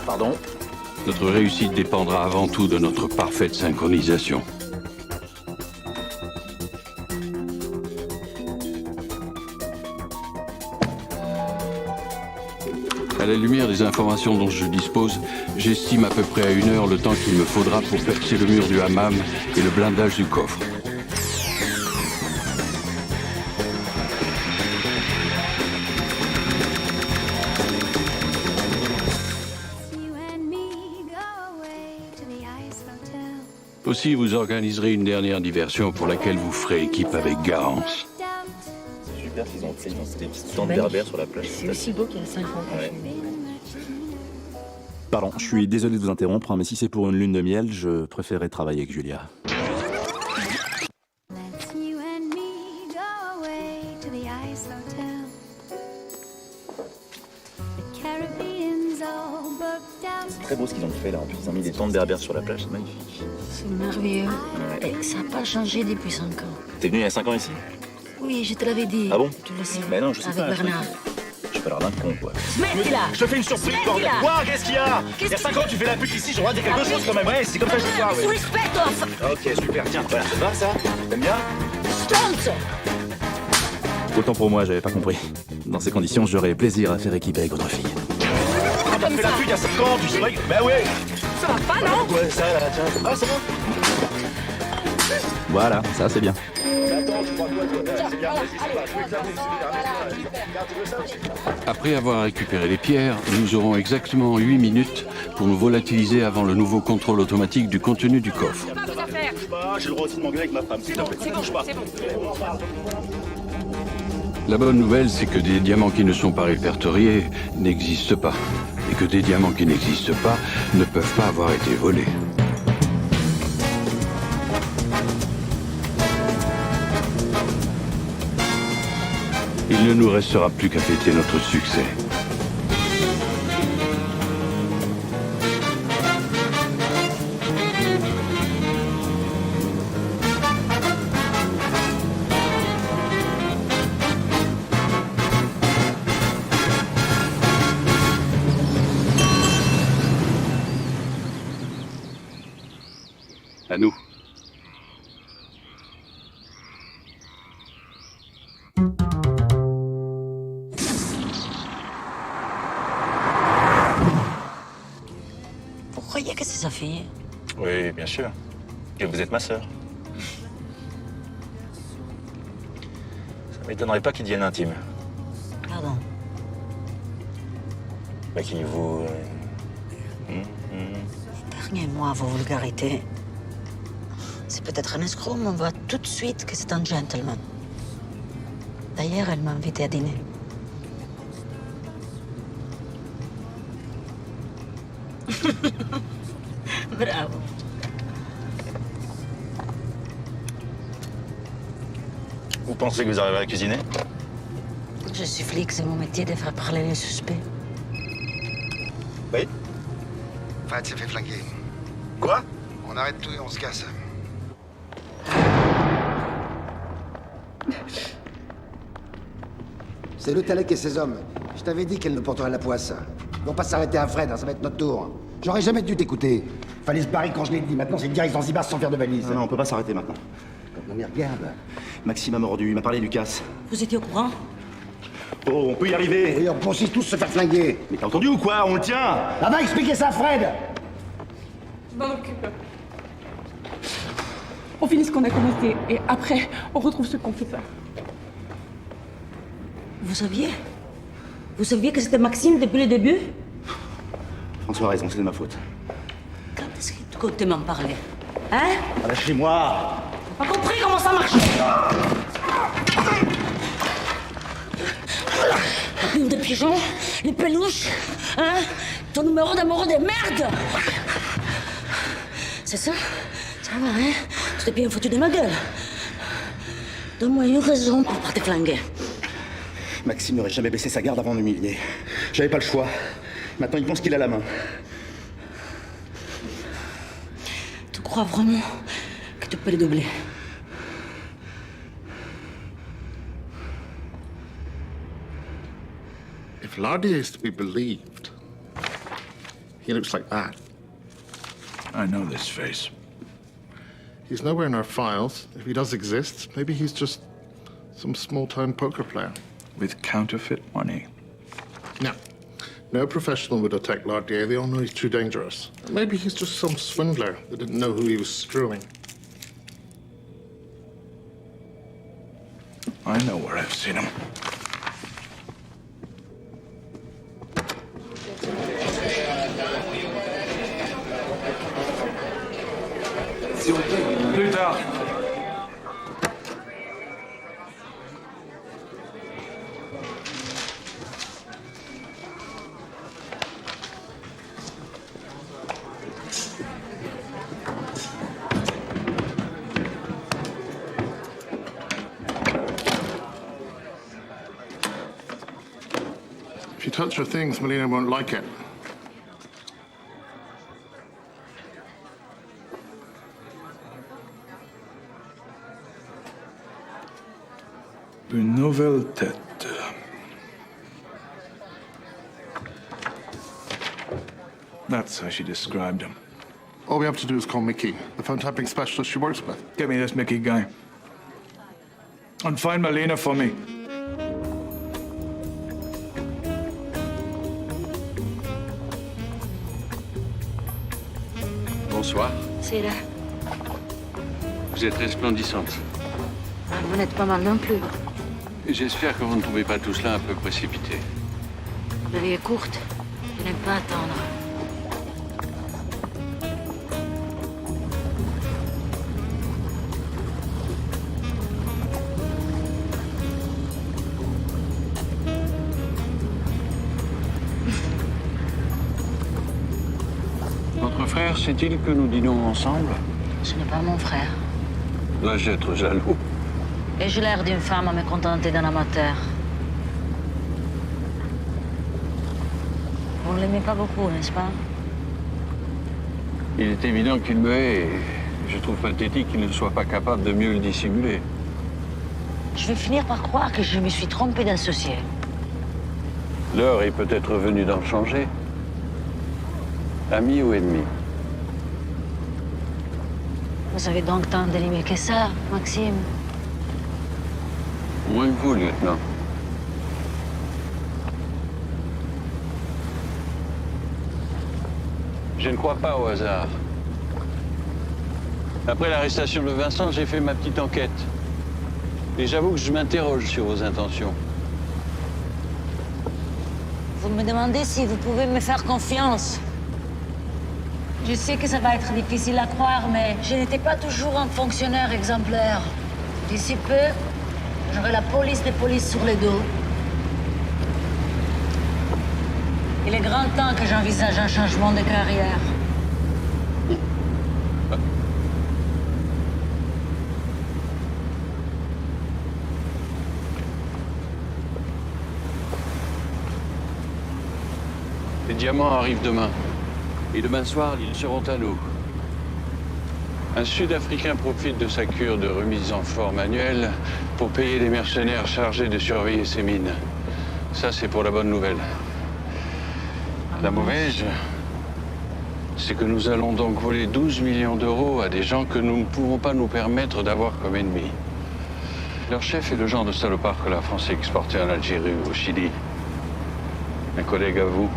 Pardon. Notre réussite dépendra avant tout de notre parfaite synchronisation. À la lumière des informations dont je dispose, j'estime à peu près à 1 heure le temps qu'il me faudra pour percer le mur du hammam et le blindage du coffre. Aussi, vous organiserez une dernière diversion pour laquelle vous ferez équipe avec Garance. C'est super qu'ils ont fait des petites tentes berbères sur la plage. C'est aussi beau qu'il y a 5 ans. Ouais. Pardon, je suis désolé de vous interrompre, mais si c'est pour une lune de miel, je préférerais travailler avec Julia. C'est très beau ce qu'ils ont fait là. En plus, ils ont mis des tentes berbères sur la plage, c'est magnifique. C'est merveilleux. Et ça n'a pas changé depuis 5 ans. T'es venu il y a 5 ans ici? Oui, je te l'avais dit. Ah bon? Tu le sais. Mais non, je sais Avec pas. Bernard. Je sais pas l'air d'un con, quoi. Smettila! Je te fais une surprise, bordel! Smettila! Quoi? Qu'est-ce qu'il y a? Qu'est-ce Il y a 5 ans, tu fais la pute ici, j'aurais dit quelque chose quand même. Ouais, c'est comme ça que je te vois, Su ouais. rispetto! Ok, super, tiens, voilà, ça va ça? T'aimes bien? Stronzo! Autant pour moi, j'avais pas compris. Dans ces conditions, j'aurais plaisir à faire équipe avec votre fille. Ah, t'as fait la pute il y a 5 ans, tu sais pas? Bah ouais! Ça va pas, non? Ouais, ça là, tiens. Ah, ça va? Voilà, ça c'est bien. Après avoir récupéré les pierres, nous aurons exactement 8 minutes pour nous volatiliser avant le nouveau contrôle automatique du contenu du coffre. J'ai le droit aussi de m'engueuler avec ma femme, s'il te plaît. Bouge pas. La bonne nouvelle, c'est que des diamants qui ne sont pas répertoriés n'existent pas. Et que des diamants qui n'existent pas ne peuvent pas avoir été volés. Il ne nous restera plus qu'à fêter notre succès. À nous. Vous croyez que c'est sa fille? Oui, bien sûr. Que vous êtes ma sœur. Ça m'étonnerait pas qu'il devienne intime. Pardon. Bah, qu'il vous... Épargnez-moi vos vulgarités. C'est peut-être un escroc, mais on voit tout de suite que c'est un gentleman. D'ailleurs, elle m'a invité à dîner. Bravo. Vous pensez que vous arriverez à cuisiner? Je suis flic, c'est mon métier de faire parler les suspects. Oui? Fred s'est fait flinguer. Quoi? On arrête tout et on se casse. C'est le Talek et ses hommes. Je t'avais dit qu'elle ne porterait la poisse. Ils vont pas s'arrêter à Fred, hein, ça va être notre tour. J'aurais jamais dû t'écouter. Fallait se barrer quand je l'ai dit. Maintenant, c'est direct Zanzibar sans faire de valise. Non, non, on peut pas s'arrêter maintenant. Non mais regarde. Maxime a mordu, il m'a parlé du casse. Vous étiez au courant? Oh, on peut y arriver. Et on peut aussi tous se faire flinguer. Mais t'as entendu ou quoi? On le tient. Ah va expliquer ça à Fred. Je m'en occupe. On finit ce qu'on a commencé et après, on retrouve ce qu'on peut faire. Vous saviez? Vous saviez que c'était Maxime depuis le début? François a raison, c'est de ma faute. Quand est-ce que tu comptais m'en parler? Hein? Ah, lâchez-moi. T'as pas compris comment ça marche? La plume de pigeon, les peluches, hein? Ton numéro d'amoureux de merde! C'est ça? Ça va, hein? Tu t'es bien foutu de ma gueule. Donne-moi une raison pour pas te flinguer. Maxime n'aurait jamais baissé sa garde avant de m'humilier. J'avais pas le choix. Maintenant, il pense qu'il a la main. Tu crois vraiment que tu peux le doubler? If Lardier is to be believed, he looks like that. I know this face. He's nowhere in our files. If he does exist, maybe he's just some small-time poker player. With counterfeit money. No. No professional would attack Lardier. They all know he's too dangerous. Maybe he's just some swindler that didn't know who he was screwing. I know where I've seen him. Plus tard. If you touch her things, Melina won't like it. Une nouvelle tête. That's how she described him. All we have to do is call Mickey, the phone tapping specialist she works with. Get me this Mickey guy. And find Melina for me. Bonsoir. C'est là. Vous êtes resplendissante. Ah, vous n'êtes pas mal non plus. J'espère que vous ne trouvez pas tout cela un peu précipité. La vie est courte. Je n'aime pas attendre. Votre frère sait-il que nous dînons ensemble? Ce n'est pas mon frère. Dois-je être jaloux? Et j'ai l'air d'une femme à me contenter d'un amateur. Vous ne l'aimez pas beaucoup, n'est-ce pas? Il est évident qu'il me hait et je trouve pathétique qu'il ne soit pas capable de mieux le dissimuler. Je vais finir par croire que je me suis trompée d'associé. L'heure est peut-être venue d'en changer. Ami ou ennemi? Vous avez donc tant d'ennemis que ça, Maxime? Moins que vous, lieutenant. Je ne crois pas au hasard. Après l'arrestation de Vincent, j'ai fait ma petite enquête. Et j'avoue que je m'interroge sur vos intentions. Vous me demandez si vous pouvez me faire confiance. Je sais que ça va être difficile à croire, mais je n'étais pas toujours un fonctionnaire exemplaire. D'ici peu, j'aurai la police des polices sur le dos. Il est grand temps que j'envisage un changement de carrière. Les diamants arrivent demain. Et demain soir, ils seront à nous. Un Sud-Africain profite de sa cure de remise en forme annuelle pour payer les mercenaires chargés de surveiller ses mines. Ça, c'est pour la bonne nouvelle. La mauvaise, c'est que nous allons donc voler 12 millions d'euros à des gens que nous ne pouvons pas nous permettre d'avoir comme ennemis. Leur chef est le genre de salopard que la France a exporté en Algérie ou au Chili. Un collègue à vous,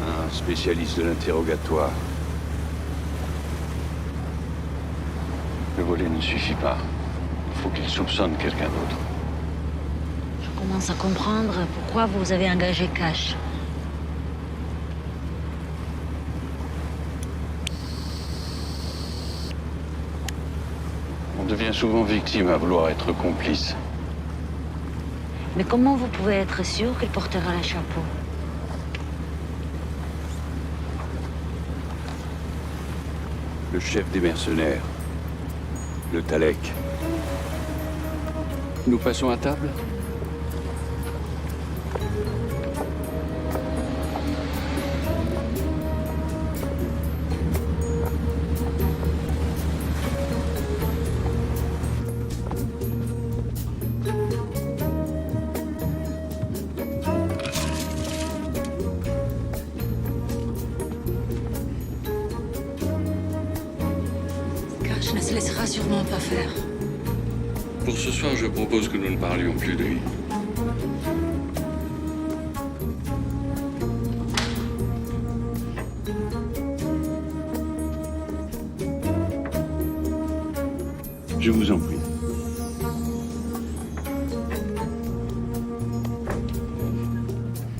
un spécialiste de l'interrogatoire. Le voler ne suffit pas. Il faut qu'il soupçonne quelqu'un d'autre. Je commence à comprendre pourquoi vous avez engagé Cash. On devient souvent victime à vouloir être complice. Mais comment vous pouvez être sûr qu'il portera le chapeau? Le chef des mercenaires, le Talek. Nous passons à table? Cash ne se laissera sûrement pas faire. Pour ce soir, je propose que nous ne parlions plus de lui. Je vous en prie.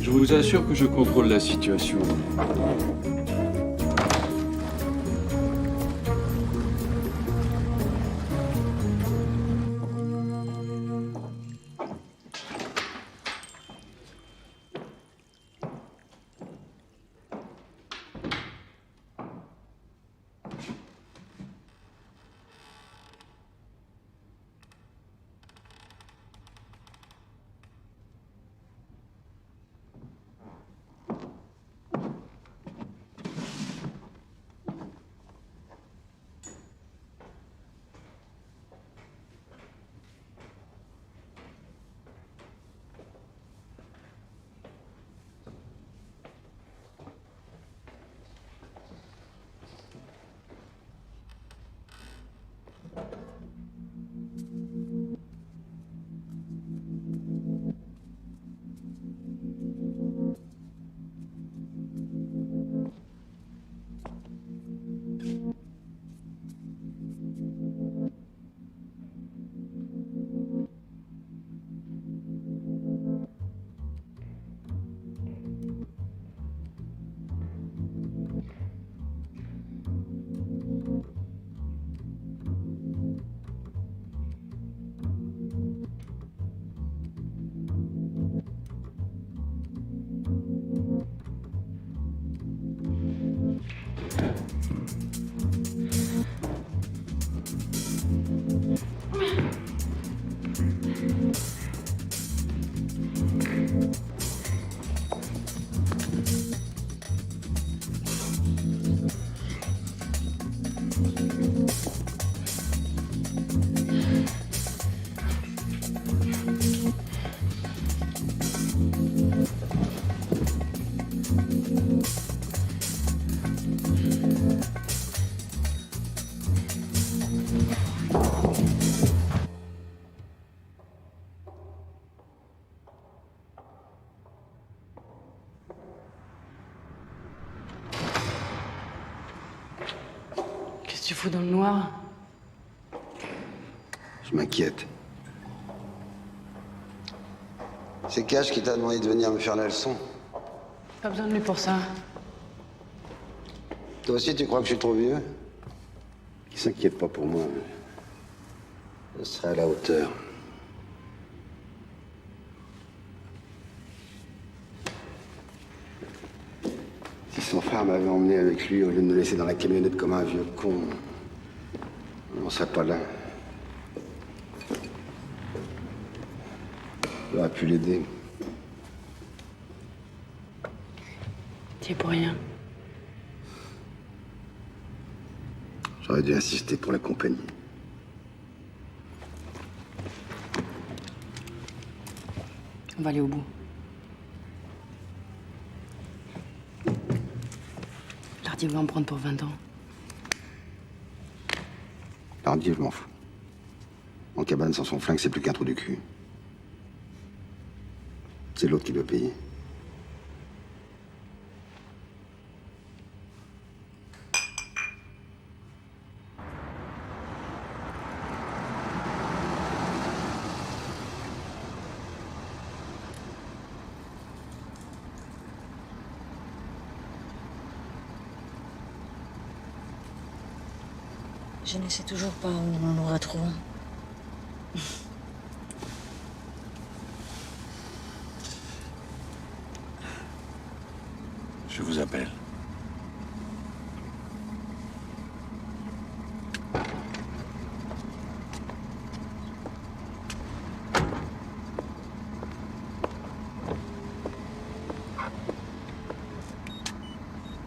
Je vous assure que je contrôle la situation. noir. Je m'inquiète. C'est Cash qui t'a demandé de venir me faire la leçon. Pas besoin de lui pour ça. Toi aussi, tu crois que je suis trop vieux? Qui s'inquiète pas pour moi. Je serai à la hauteur. Si son frère m'avait emmené avec lui au lieu de me laisser dans la camionnette comme un vieux con, on n'en serait pas là. J'aurais pu l'aider. T'y es pour rien. J'aurais dû insister pour la compagnie. On va aller au bout. Lardier va en prendre pour 20 ans. Lardier, je m'en fous. En cabane, sans son flingue, c'est plus qu'un trou du cul. C'est l'autre qui doit payer. Je ne sais toujours pas où nous nous retrouvons. Je vous appelle.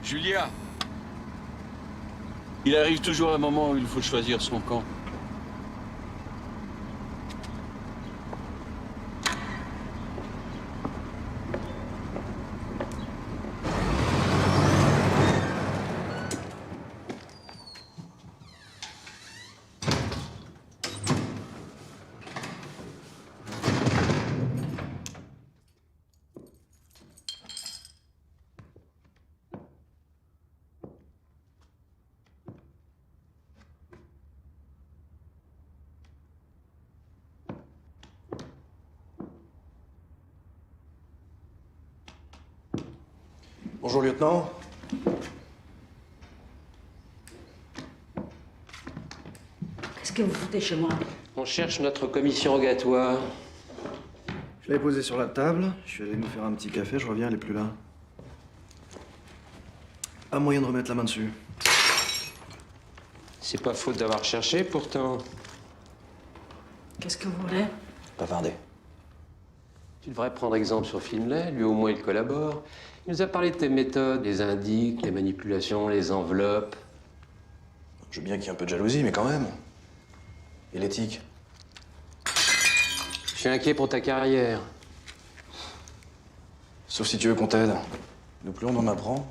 Julia! Il arrive toujours un moment où il faut choisir son camp. Bonjour, lieutenant. Qu'est-ce que vous foutez chez moi? On cherche notre commission rogatoire. Je l'avais posée sur la table. Je suis allé nous faire un petit café. Je reviens, elle est plus là. Pas moyen de remettre la main dessus. C'est pas faute d'avoir cherché, pourtant. Qu'est-ce que vous voulez? Bavarder. Tu devrais prendre exemple sur Finlay. Lui, au moins, il collabore. Il nous a parlé de tes méthodes, les indices, les manipulations, les enveloppes. Je veux bien qu'il y ait un peu de jalousie, mais quand même. Et l'éthique? Je suis inquiet pour ta carrière. Sauf si tu veux qu'on t'aide. Nous plus on en apprend,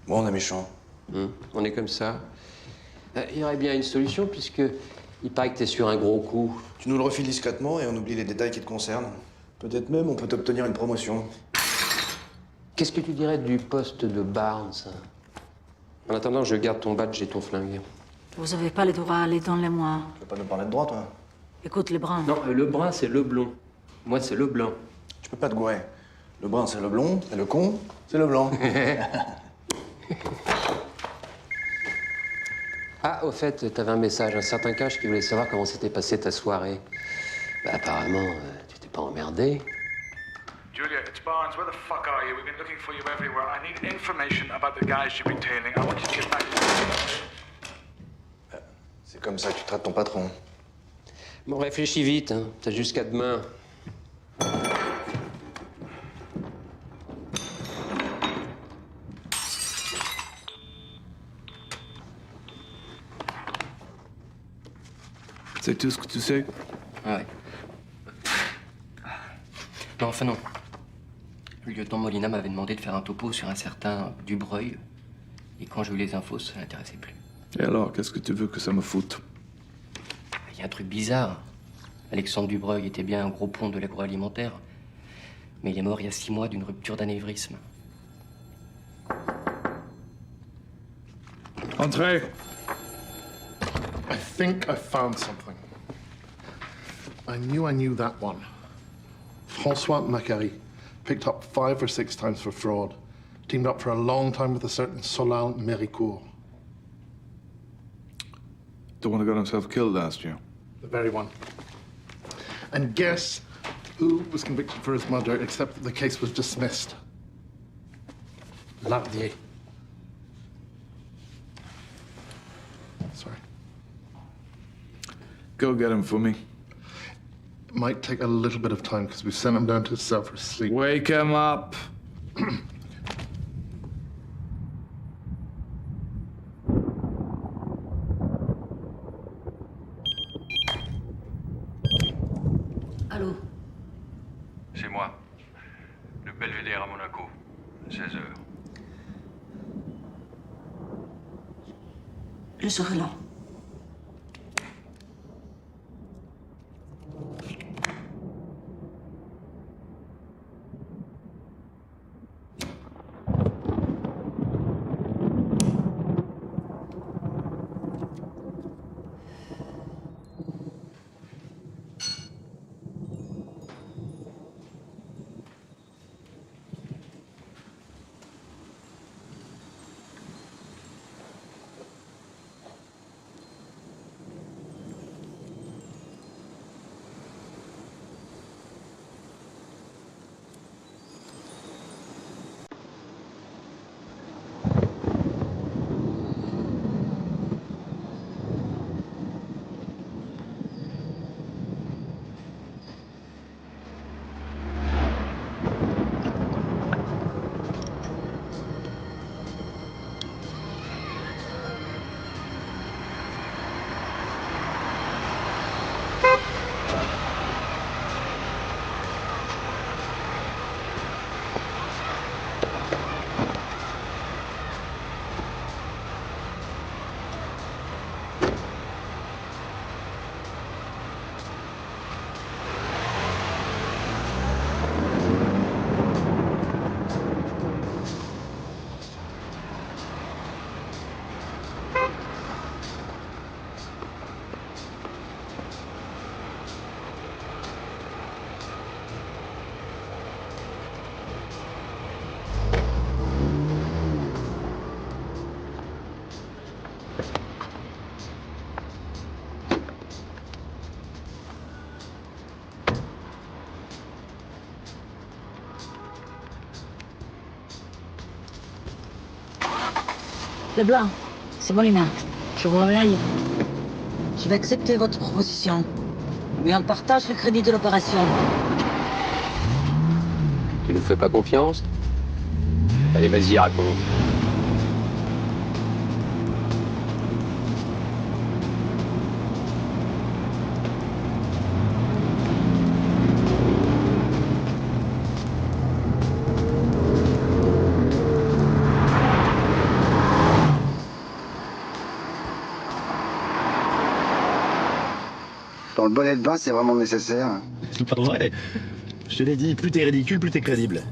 moins on est méchant. On est comme ça. Il y aurait bien une solution, puisque il paraît que t'es sur un gros coup. Tu nous le refiles discrètement et on oublie les détails qui te concernent. Peut-être même on peut t'obtenir une promotion. Qu'est-ce que tu dirais du poste de Barnes? En attendant, je garde ton badge et ton flingue. Vous avez pas le droit d'aller dans les mois. Tu veux pas nous parler de droit, toi? Écoute, les bruns. Non, le brun, c'est le blond. Moi, c'est le blanc. Tu peux pas te gourer. Le brun, c'est le blond, et le con, c'est le blanc. Ah, au fait, t'avais un message, un certain Cash qui voulait savoir comment s'était passée ta soirée. Bah, apparemment, tu t'es pas emmerdé. Julia, it's Barnes. Where the fuck are you? We've been looking for you everywhere. I need information about the guys you've been tailing. I want you to get back to me. C'est comme ça que tu traites ton patron. Bon, réfléchis vite, hein. T'as jusqu'à demain. C'est tout ce que tu sais? Ouais. Non, enfin non. Le lieutenant Molina m'avait demandé de faire un topo sur un certain Dubreuil. Et quand j'ai eu les infos, ça l'intéressait plus. Et alors, qu'est-ce que tu veux que ça me foute? Il y a un truc bizarre. Alexandre Dubreuil était bien un gros pont de l'agroalimentaire. Mais il est mort il y a 6 mois d'une rupture d'anévrisme. Entrez! I think I found something. I knew that one. Francois Macquarie, picked up 5 or 6 times for fraud. Teamed up for a long time with a certain Solal Méricourt. The one who got himself killed last year. The very one. And guess who was convicted for his murder, except that the case was dismissed? Lardier. Sorry. Go get him for me. It might take a little bit of time because we've sent him down to his cell for sleep. Wake him up. Allô? C'est moi. Le Belvédère à Monaco. 16h. Je serai là. Leblanc, c'est Molina. Je vous réveille. Je vais accepter votre proposition. Mais on partage le crédit de l'opération. Tu nous fais pas confiance? Allez, vas-y, raconte. Dans le bonnet de bain, c'est vraiment nécessaire. C'est pas vrai. Je te l'ai dit, plus t'es ridicule, plus t'es crédible.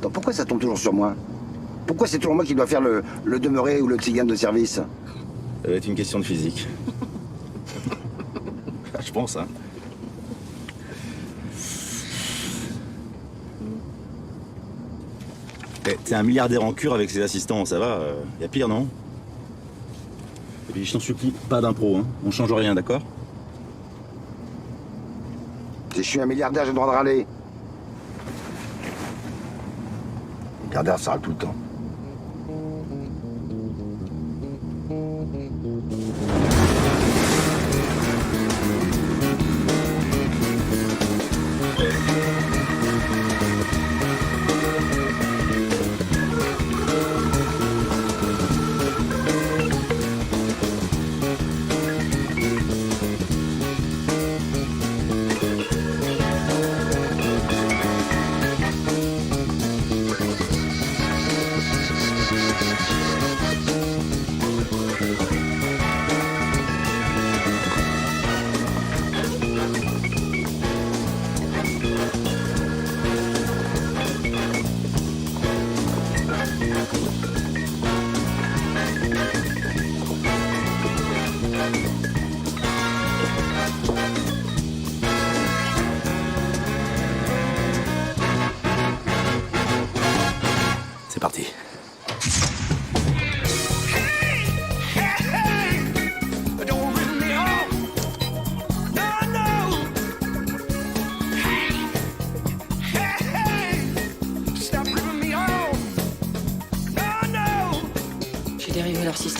Donc pourquoi ça tombe toujours sur moi? Pourquoi c'est toujours moi qui dois faire le demeuré ou le tzigane de service? Ça doit être une question de physique. Je pense, hein. T'es un milliardaire en cure avec ses assistants, ça va? Y a pire, non? Et puis je t'en supplie, pas d'impro, hein. On change rien, d'accord? Si je suis un milliardaire, j'ai le droit de râler. Milliardaire, ça râle tout le temps.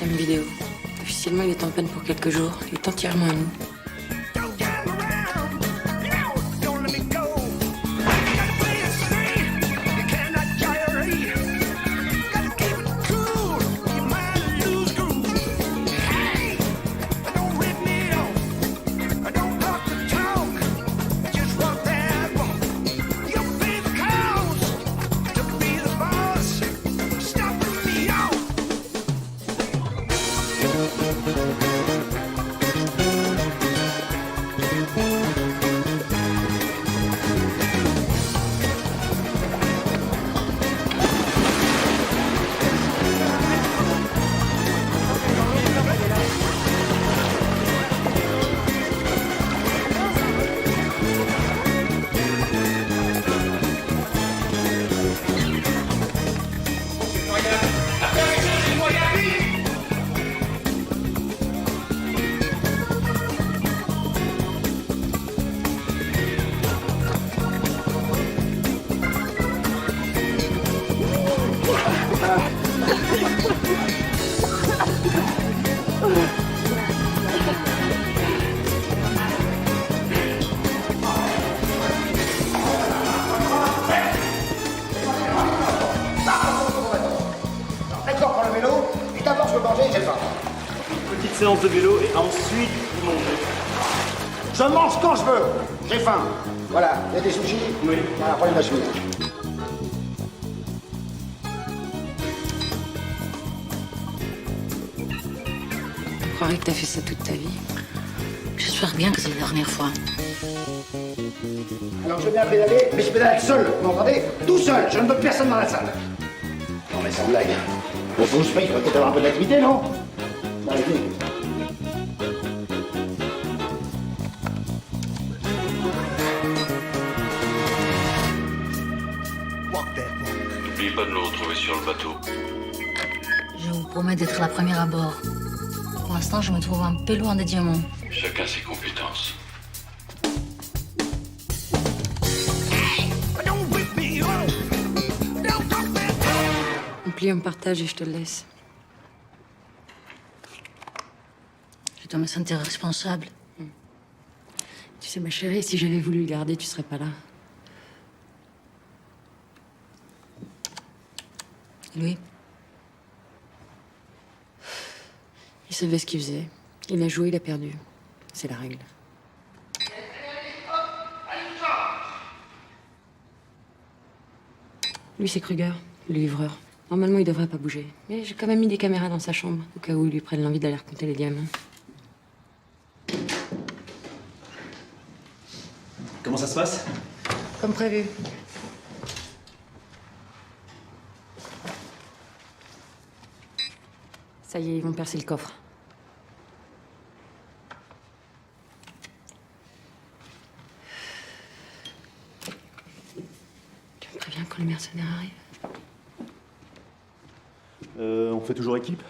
Prime Video. Officiellement, il est en peine pour quelques jours. Il est entièrement à nous. D'accord pour le vélo, et d'abord je veux manger, j'ai faim. Petite séance de vélo et ensuite vous mangez. Je mange quand je veux, j'ai faim. Voilà, il y a des sushis. Oui. Voilà, prenez ma chemise. Je croirais que t'as fait ça toute ta vie. J'espère bien que c'est la dernière fois. Alors je veux bien pédaler, mais je pédale seul, vous m'entendez? Tout seul, je ne veux personne dans la salle. Non mais sans blague. Bon, faut que je paye, il faut peut-être avoir un peu d'activité, non? Allez, venez. N'oubliez pas de nous retrouver sur le bateau. Je vous promets d'être la première à bord. Pour l'instant, je me trouve un peu loin des diamants. Chacun ses compétences. On plie, on partage et je te le laisse. Je dois me sentir responsable. Tu sais, ma chérie, si j'avais voulu le garder, tu serais pas là. Louis, Il savait ce qu'il faisait. Il a joué, il a perdu. C'est la règle. Lui, c'est Kruger, le livreur. Normalement, il devrait pas bouger. Mais j'ai quand même mis des caméras dans sa chambre, au cas où il lui prenne l'envie d'aller raconter les diamants. Comment ça se passe? Comme prévu. Ça y est, ils vont percer le coffre. Tu me préviens quand les mercenaires arrivent? On fait toujours équipe?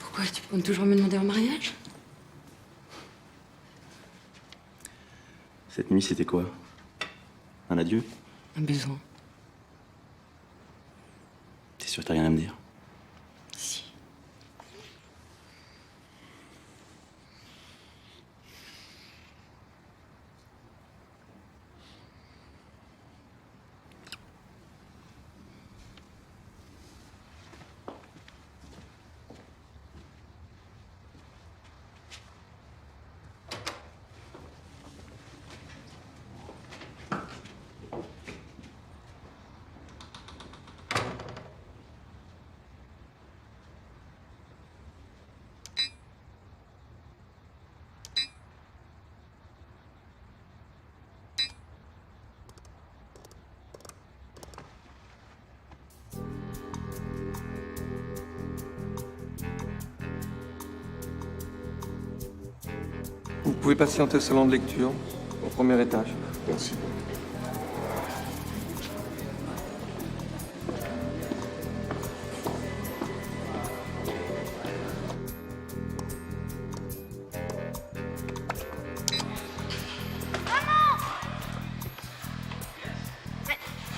Pourquoi tu peux toujours me demander en mariage? Cette nuit, c'était quoi? Un adieu? Un besoin. T'es sûr que t'as rien à me dire? Si. Vous pouvez patienter au salon de lecture, au premier étage. Merci.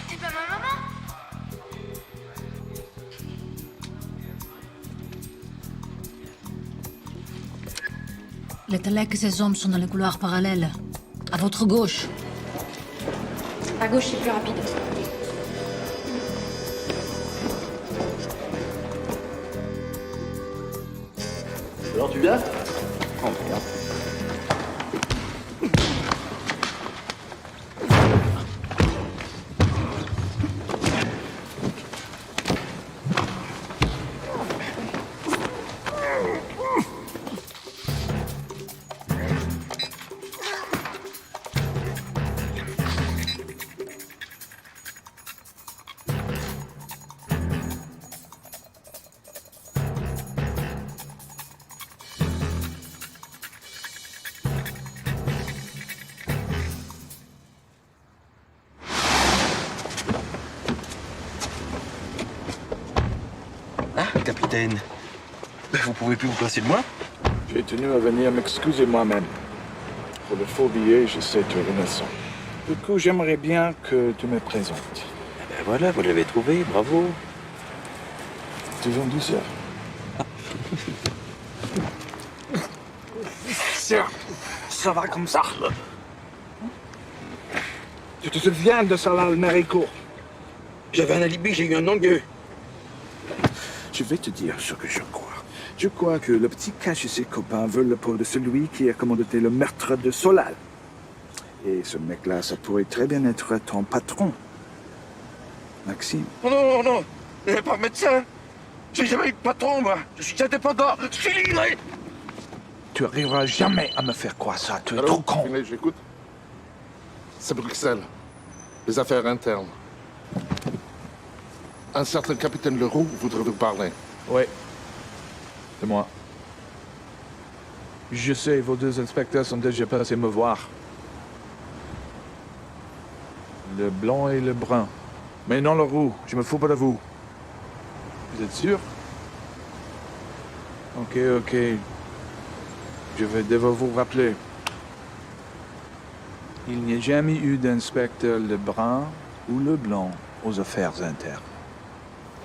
T'es pas ma maman? Les Télèques et ses hommes sont dans les couloirs parallèles. À votre gauche. À gauche, c'est plus rapide. Alors tu viens? Oh merde. Capitaine, vous pouvez plus vous passer de moi? J'ai tenu à venir m'excuser moi-même. Pour le faux billet, je sais tu es innocent. Du coup, j'aimerais bien que tu me présentes. Ben voilà, vous l'avez trouvé, bravo. Tu viens d'où ça? Ça va comme ça. Tu te souviens de Salal Méricourt? J'avais un alibi, j'ai eu un non-lieu. Je vais te dire ce que je crois. Je crois que le petit Cash et ses copains veulent le peau de celui qui a commandité le meurtre de Solal. Et ce mec-là, ça pourrait très bien être ton patron. Maxime. Oh non, non, il n'est pas médecin. J'ai jamais eu de patron, moi. Je suis indépendant, je suis libre. Tu arriveras jamais à me faire croire ça. Tu es trop con. J'écoute. C'est Bruxelles. Les affaires internes. Un certain capitaine Leroux voudrait vous parler. Oui. C'est moi. Je sais, vos deux inspecteurs sont déjà passés me voir. Le blanc et le brun. Mais non le roux, je me fous pas de vous. Vous êtes sûr? Ok. Je vais devoir vous rappeler. Il n'y a jamais eu d'inspecteur le brun ou le blanc aux affaires internes.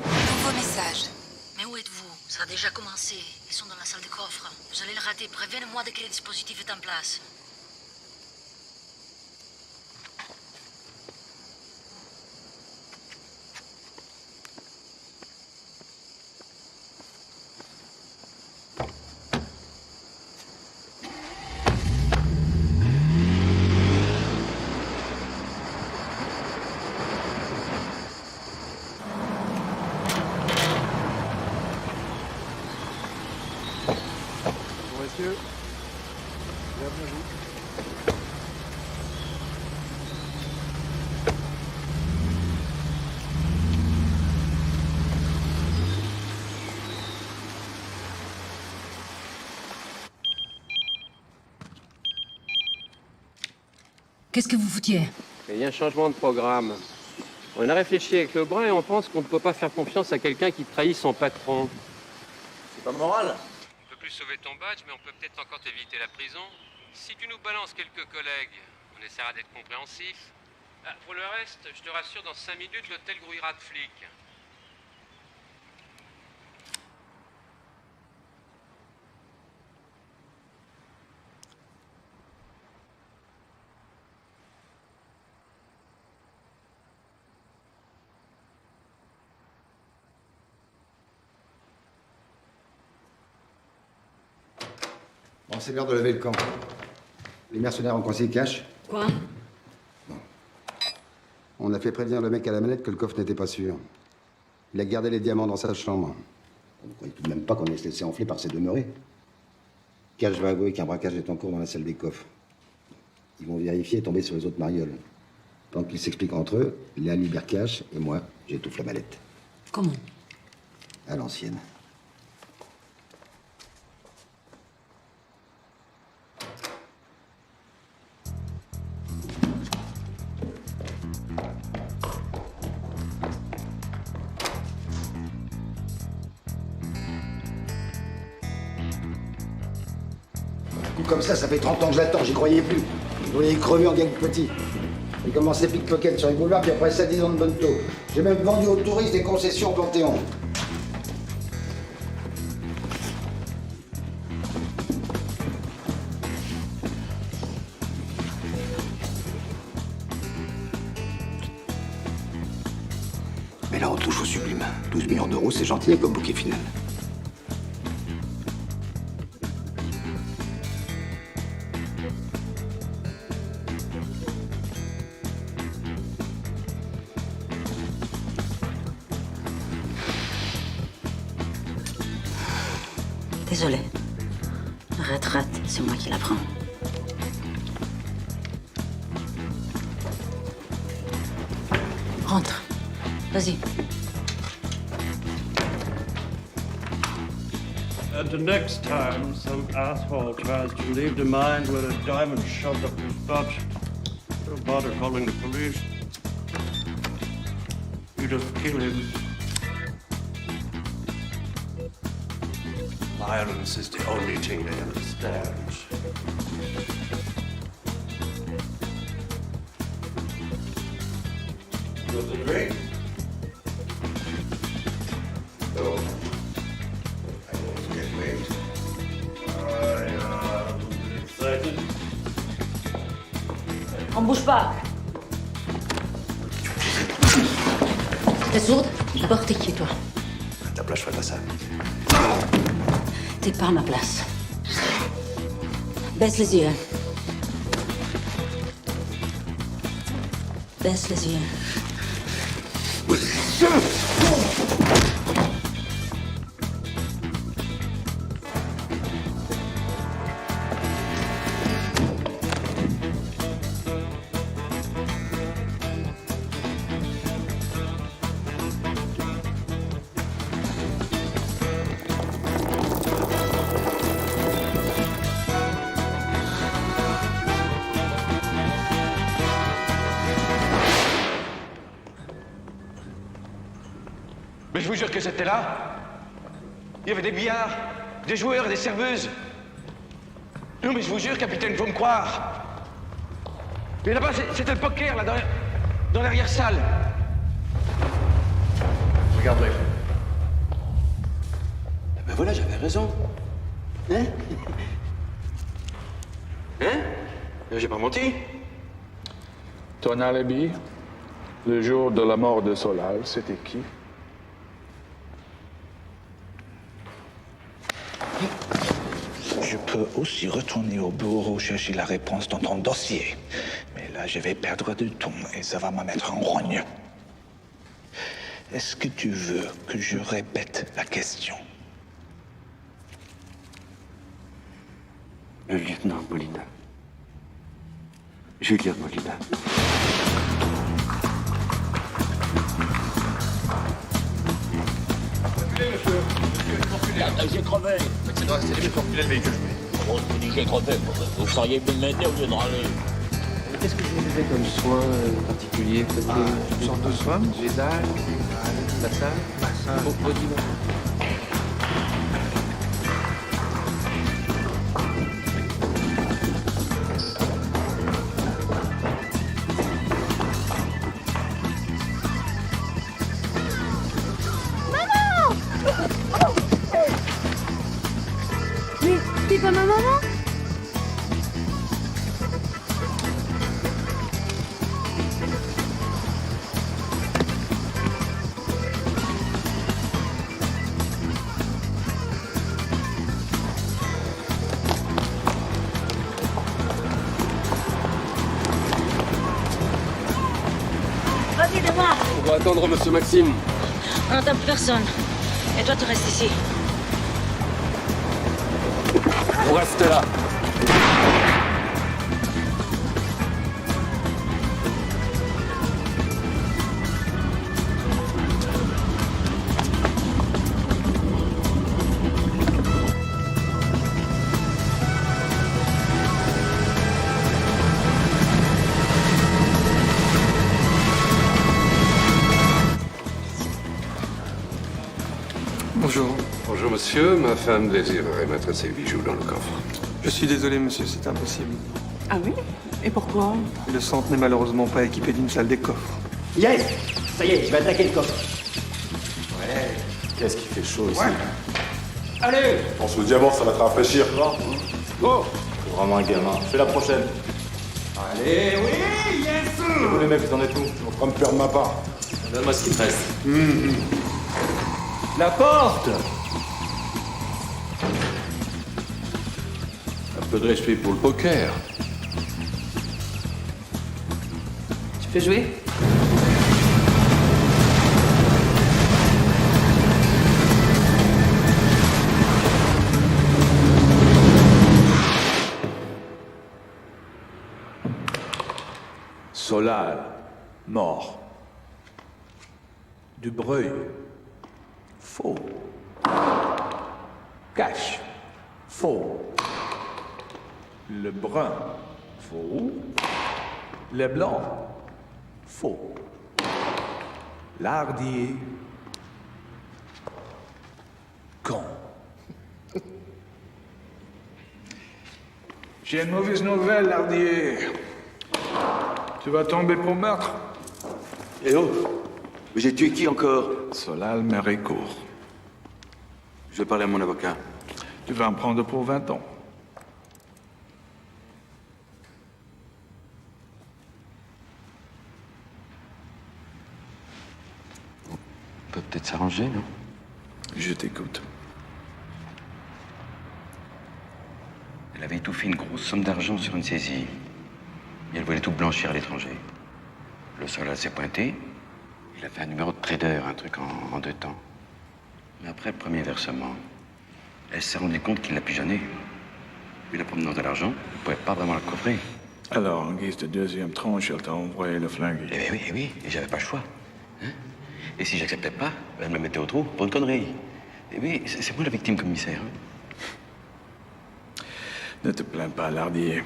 Nouveau message. Mais où êtes-vous? Ça a déjà commencé. Ils sont dans la salle de coffre. Vous allez le rater. Prévenez-moi dès que le dispositif est en place. Messieurs, bienvenue à vous. Qu'est-ce que vous foutiez? Il y a un changement de programme. On a réfléchi avec Lebrun et on pense qu'on ne peut pas faire confiance à quelqu'un qui trahit son patron. C'est pas moral. On peut plus sauver ton badge, mais on peut peut-être encore t'éviter la prison. Si tu nous balances quelques collègues, on essaiera d'être compréhensif. Ah, pour le reste, je te rassure, dans 5 minutes, l'hôtel grouillera de flics. Bon, c'est l'heure de lever le camp. Les mercenaires ont conseillé Cash. Quoi? On a fait prévenir le mec à la manette que le coffre n'était pas sûr. Il a gardé les diamants dans sa chambre. On ne croyait tout de même pas qu'on allait se laisser enfler par ces demeurés. Cash va avouer qu'un braquage est en cours dans la salle des coffres. Ils vont vérifier et tomber sur les autres marioles. Tant qu'ils s'expliquent entre eux, Léa libère Cash et moi, j'étouffe la mallette. Comment? À l'ancienne. Comme ça fait 30 ans que je l'attends, j'y croyais plus. Je voyais crever en gang petit. J'ai commencé pickpocket sur les boulevards, puis après ça, 10 ans de bonne taux. J'ai même vendu aux touristes des concessions au Panthéon. Mais là, on touche au sublime. 12 millions d'euros, c'est gentil comme bouquet final. Désolée. La retraite, c'est moi qui la prends. Rentre. Vas-y. And the next time some asshole tries to leave the mine with a diamond shoved up his butt, don't bother calling the police. You just kill him. Violence is the only thing they understand. Was it great? No. I won't get late. Excited? On bouge pas. T'es sourde? D'abord, t'es qui, toi? À ta place, je ferai pas ça. T'es pas à ma place. Baisse les yeux. Baisse les yeux. Mais je vous jure que c'était là. Il y avait des billards, des joueurs et des serveuses. Non, mais je vous jure, capitaine, faut me croire. Mais là-bas, c'était le poker, là, dans l'arrière-salle. Regarde-les. Ben voilà, j'avais raison. Hein? Hein? J'ai pas menti. Ton alibi, le jour de la mort de Solal, c'était qui? Je peux aussi retourner au bureau chercher la réponse dans ton dossier. Mais là, je vais perdre du temps et ça va me mettre en rogne. Est-ce que tu veux que je répète la question? Le lieutenant Molina. Julien Molina. J'ai crevé. Mais c'est vrai, c'est pour filer le véhicule. Bon, je vous dis que j'ai crevé. Vous feriez mieux de m'aider au lieu de râler. Qu'est-ce que vous avez comme soin particulier? Une sorte de soin? Gédal, massage, body. T'es pas ma maman? Vas-y, devant. On va attendre Monsieur Maxime. On n'entend plus personne. Et toi, tu restes ici. Vous restez là. Bonjour. Bonjour monsieur, ma femme désirerait mettre ses bijoux dans le coffre. Je suis désolé, monsieur, c'est impossible. Ah oui? Et pourquoi? Le centre n'est malheureusement pas équipé d'une salle des coffres. Yes! Ça y est, je vais attaquer le coffre. Ouais. Qu'est-ce qui fait chaud ici? Allez! Pense au diamant, ça va te rafraîchir. Go! C'est vraiment un gamin. Fais la prochaine. Allez, oui, yes! Les mecs, vous en êtes où? Je suis en train de perdre ma part. Donne-moi ce qui te reste. La porte! Un peu de respect pour le poker. Tu peux jouer? Solal, mort. Dubreuil, faux. Cash, faux. Lebrun, faux. Leblanc, faux. Lardier, con. J'ai une mauvaise nouvelle, Lardier. Tu vas tomber pour meurtre. Eh oh! Mais j'ai tué qui encore? Solal Méricourt. Je vais parler à mon avocat. Tu vas en prendre pour 20 ans. On peut peut-être s'arranger, non? Je t'écoute. Elle avait étouffé une grosse somme d'argent sur une saisie. Et elle voulait tout blanchir à l'étranger. Le Solal s'est pointé. Il a fait un numéro de trader, un truc en 2 temps. Mais après le premier versement, elle s'est rendue compte qu'il l'a pigeonné. Vu la provenance de l'argent, il ne pouvait pas vraiment la coffrer. Alors, en guise de deuxième tranche, elle t'a envoyé le flingue. Eh oui, et j'avais pas le choix. Hein? Et si j'acceptais pas, elle me mettait au trou pour une connerie. Et oui, c'est moi la victime commissaire. Hein? Ne te plains pas, Lardier.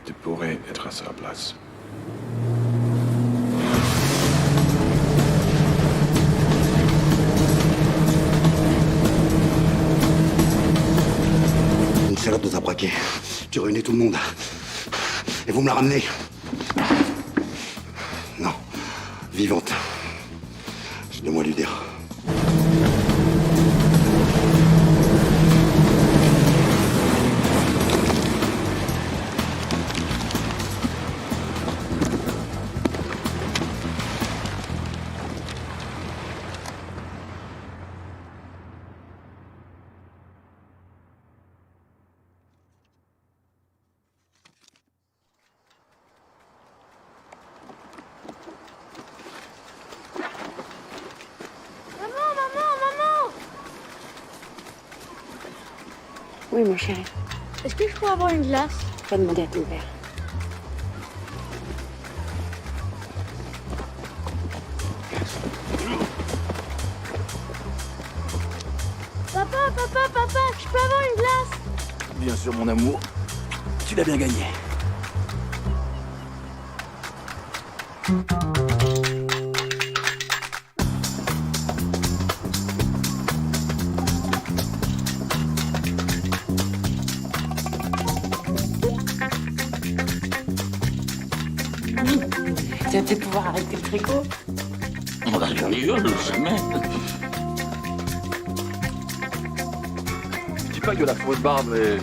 Tu pourrais être à sa place. Une salope nous a braqué. Tu réunis tout le monde. Et vous me la ramenez. Non. Vivante. Je dois moi lui dire. Oui, mon chéri. Est-ce que je peux avoir une glace? Va demander à ton père. Papa, je peux avoir une glace? Bien sûr, mon amour. Tu l'as bien gagné. Tu vas peut-être pouvoir arrêter le tricot. On va rigole, jamais. Je dis pas que la fausse barbe et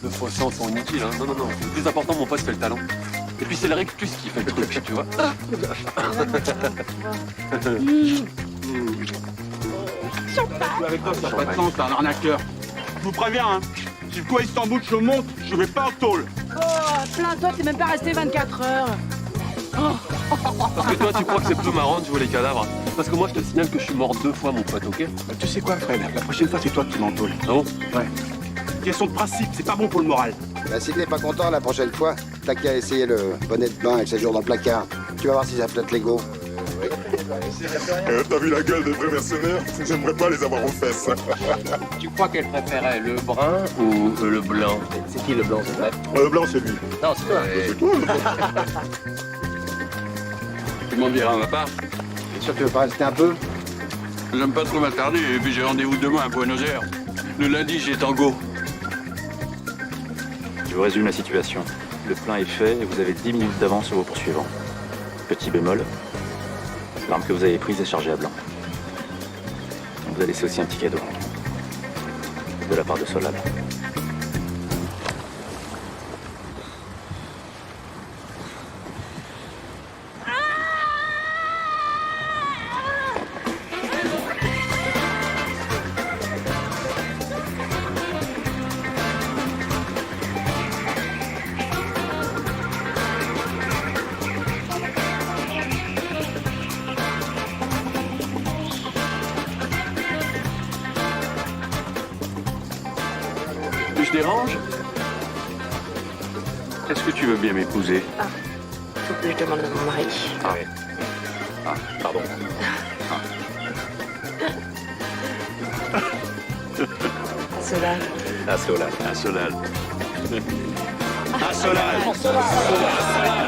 le faux sang sont inutiles, hein. Non. Le plus important, mon pote, c'est le talent. Et puis c'est le rectus qui fait le truc, tu vois. Avec toi, ça n'a pas de sens, t'es un arnaqueur. Je vous préviens, hein. Si le quoi Istanbul se monte, je vais pas en tôle. Oh, plains-toi, t'es même pas resté 24 heures. Parce que toi, tu crois que c'est plus marrant de jouer les cadavres. Parce que moi, je te signale que je suis mort 2 fois, mon pote, ok? Tu sais quoi, Fred? La prochaine fois, c'est toi qui m'entôles. Ah bon? Ouais. Question de principe, c'est pas bon pour le moral. Bah, si t'es pas content la prochaine fois, t'as qu'à essayer le bonnet de bain avec 7 jours dans le placard. Tu vas voir si ça flatte l'ego. T'as vu la gueule des vrais mercenaires? J'aimerais pas les avoir aux fesses. Tu crois qu'elle préférait le brun ou le blanc? C'est qui le blanc, c'est vrai? Le blanc, c'est lui. Non, c'est toi. C'est toi. Tu m'en diras à ma part. T'es sûr que tu veux pas rester un peu? J'aime pas trop m'attarder et puis j'ai rendez-vous demain à Buenos Aires. Le lundi, j'ai tango. Je vous résume la situation. Le plein est fait et vous avez 10 minutes d'avance sur vos poursuivants. Petit bémol, l'arme que vous avez prise est chargée à blanc. On vous a laissé aussi un petit cadeau. De la part de Solal. dérange? Est-ce que tu veux bien m'épouser? Faut que je demande à mon mari. Ah. Ah, pardon. Solal. Ah, Solal. Ah, Solal. Ah, Solal. Solal.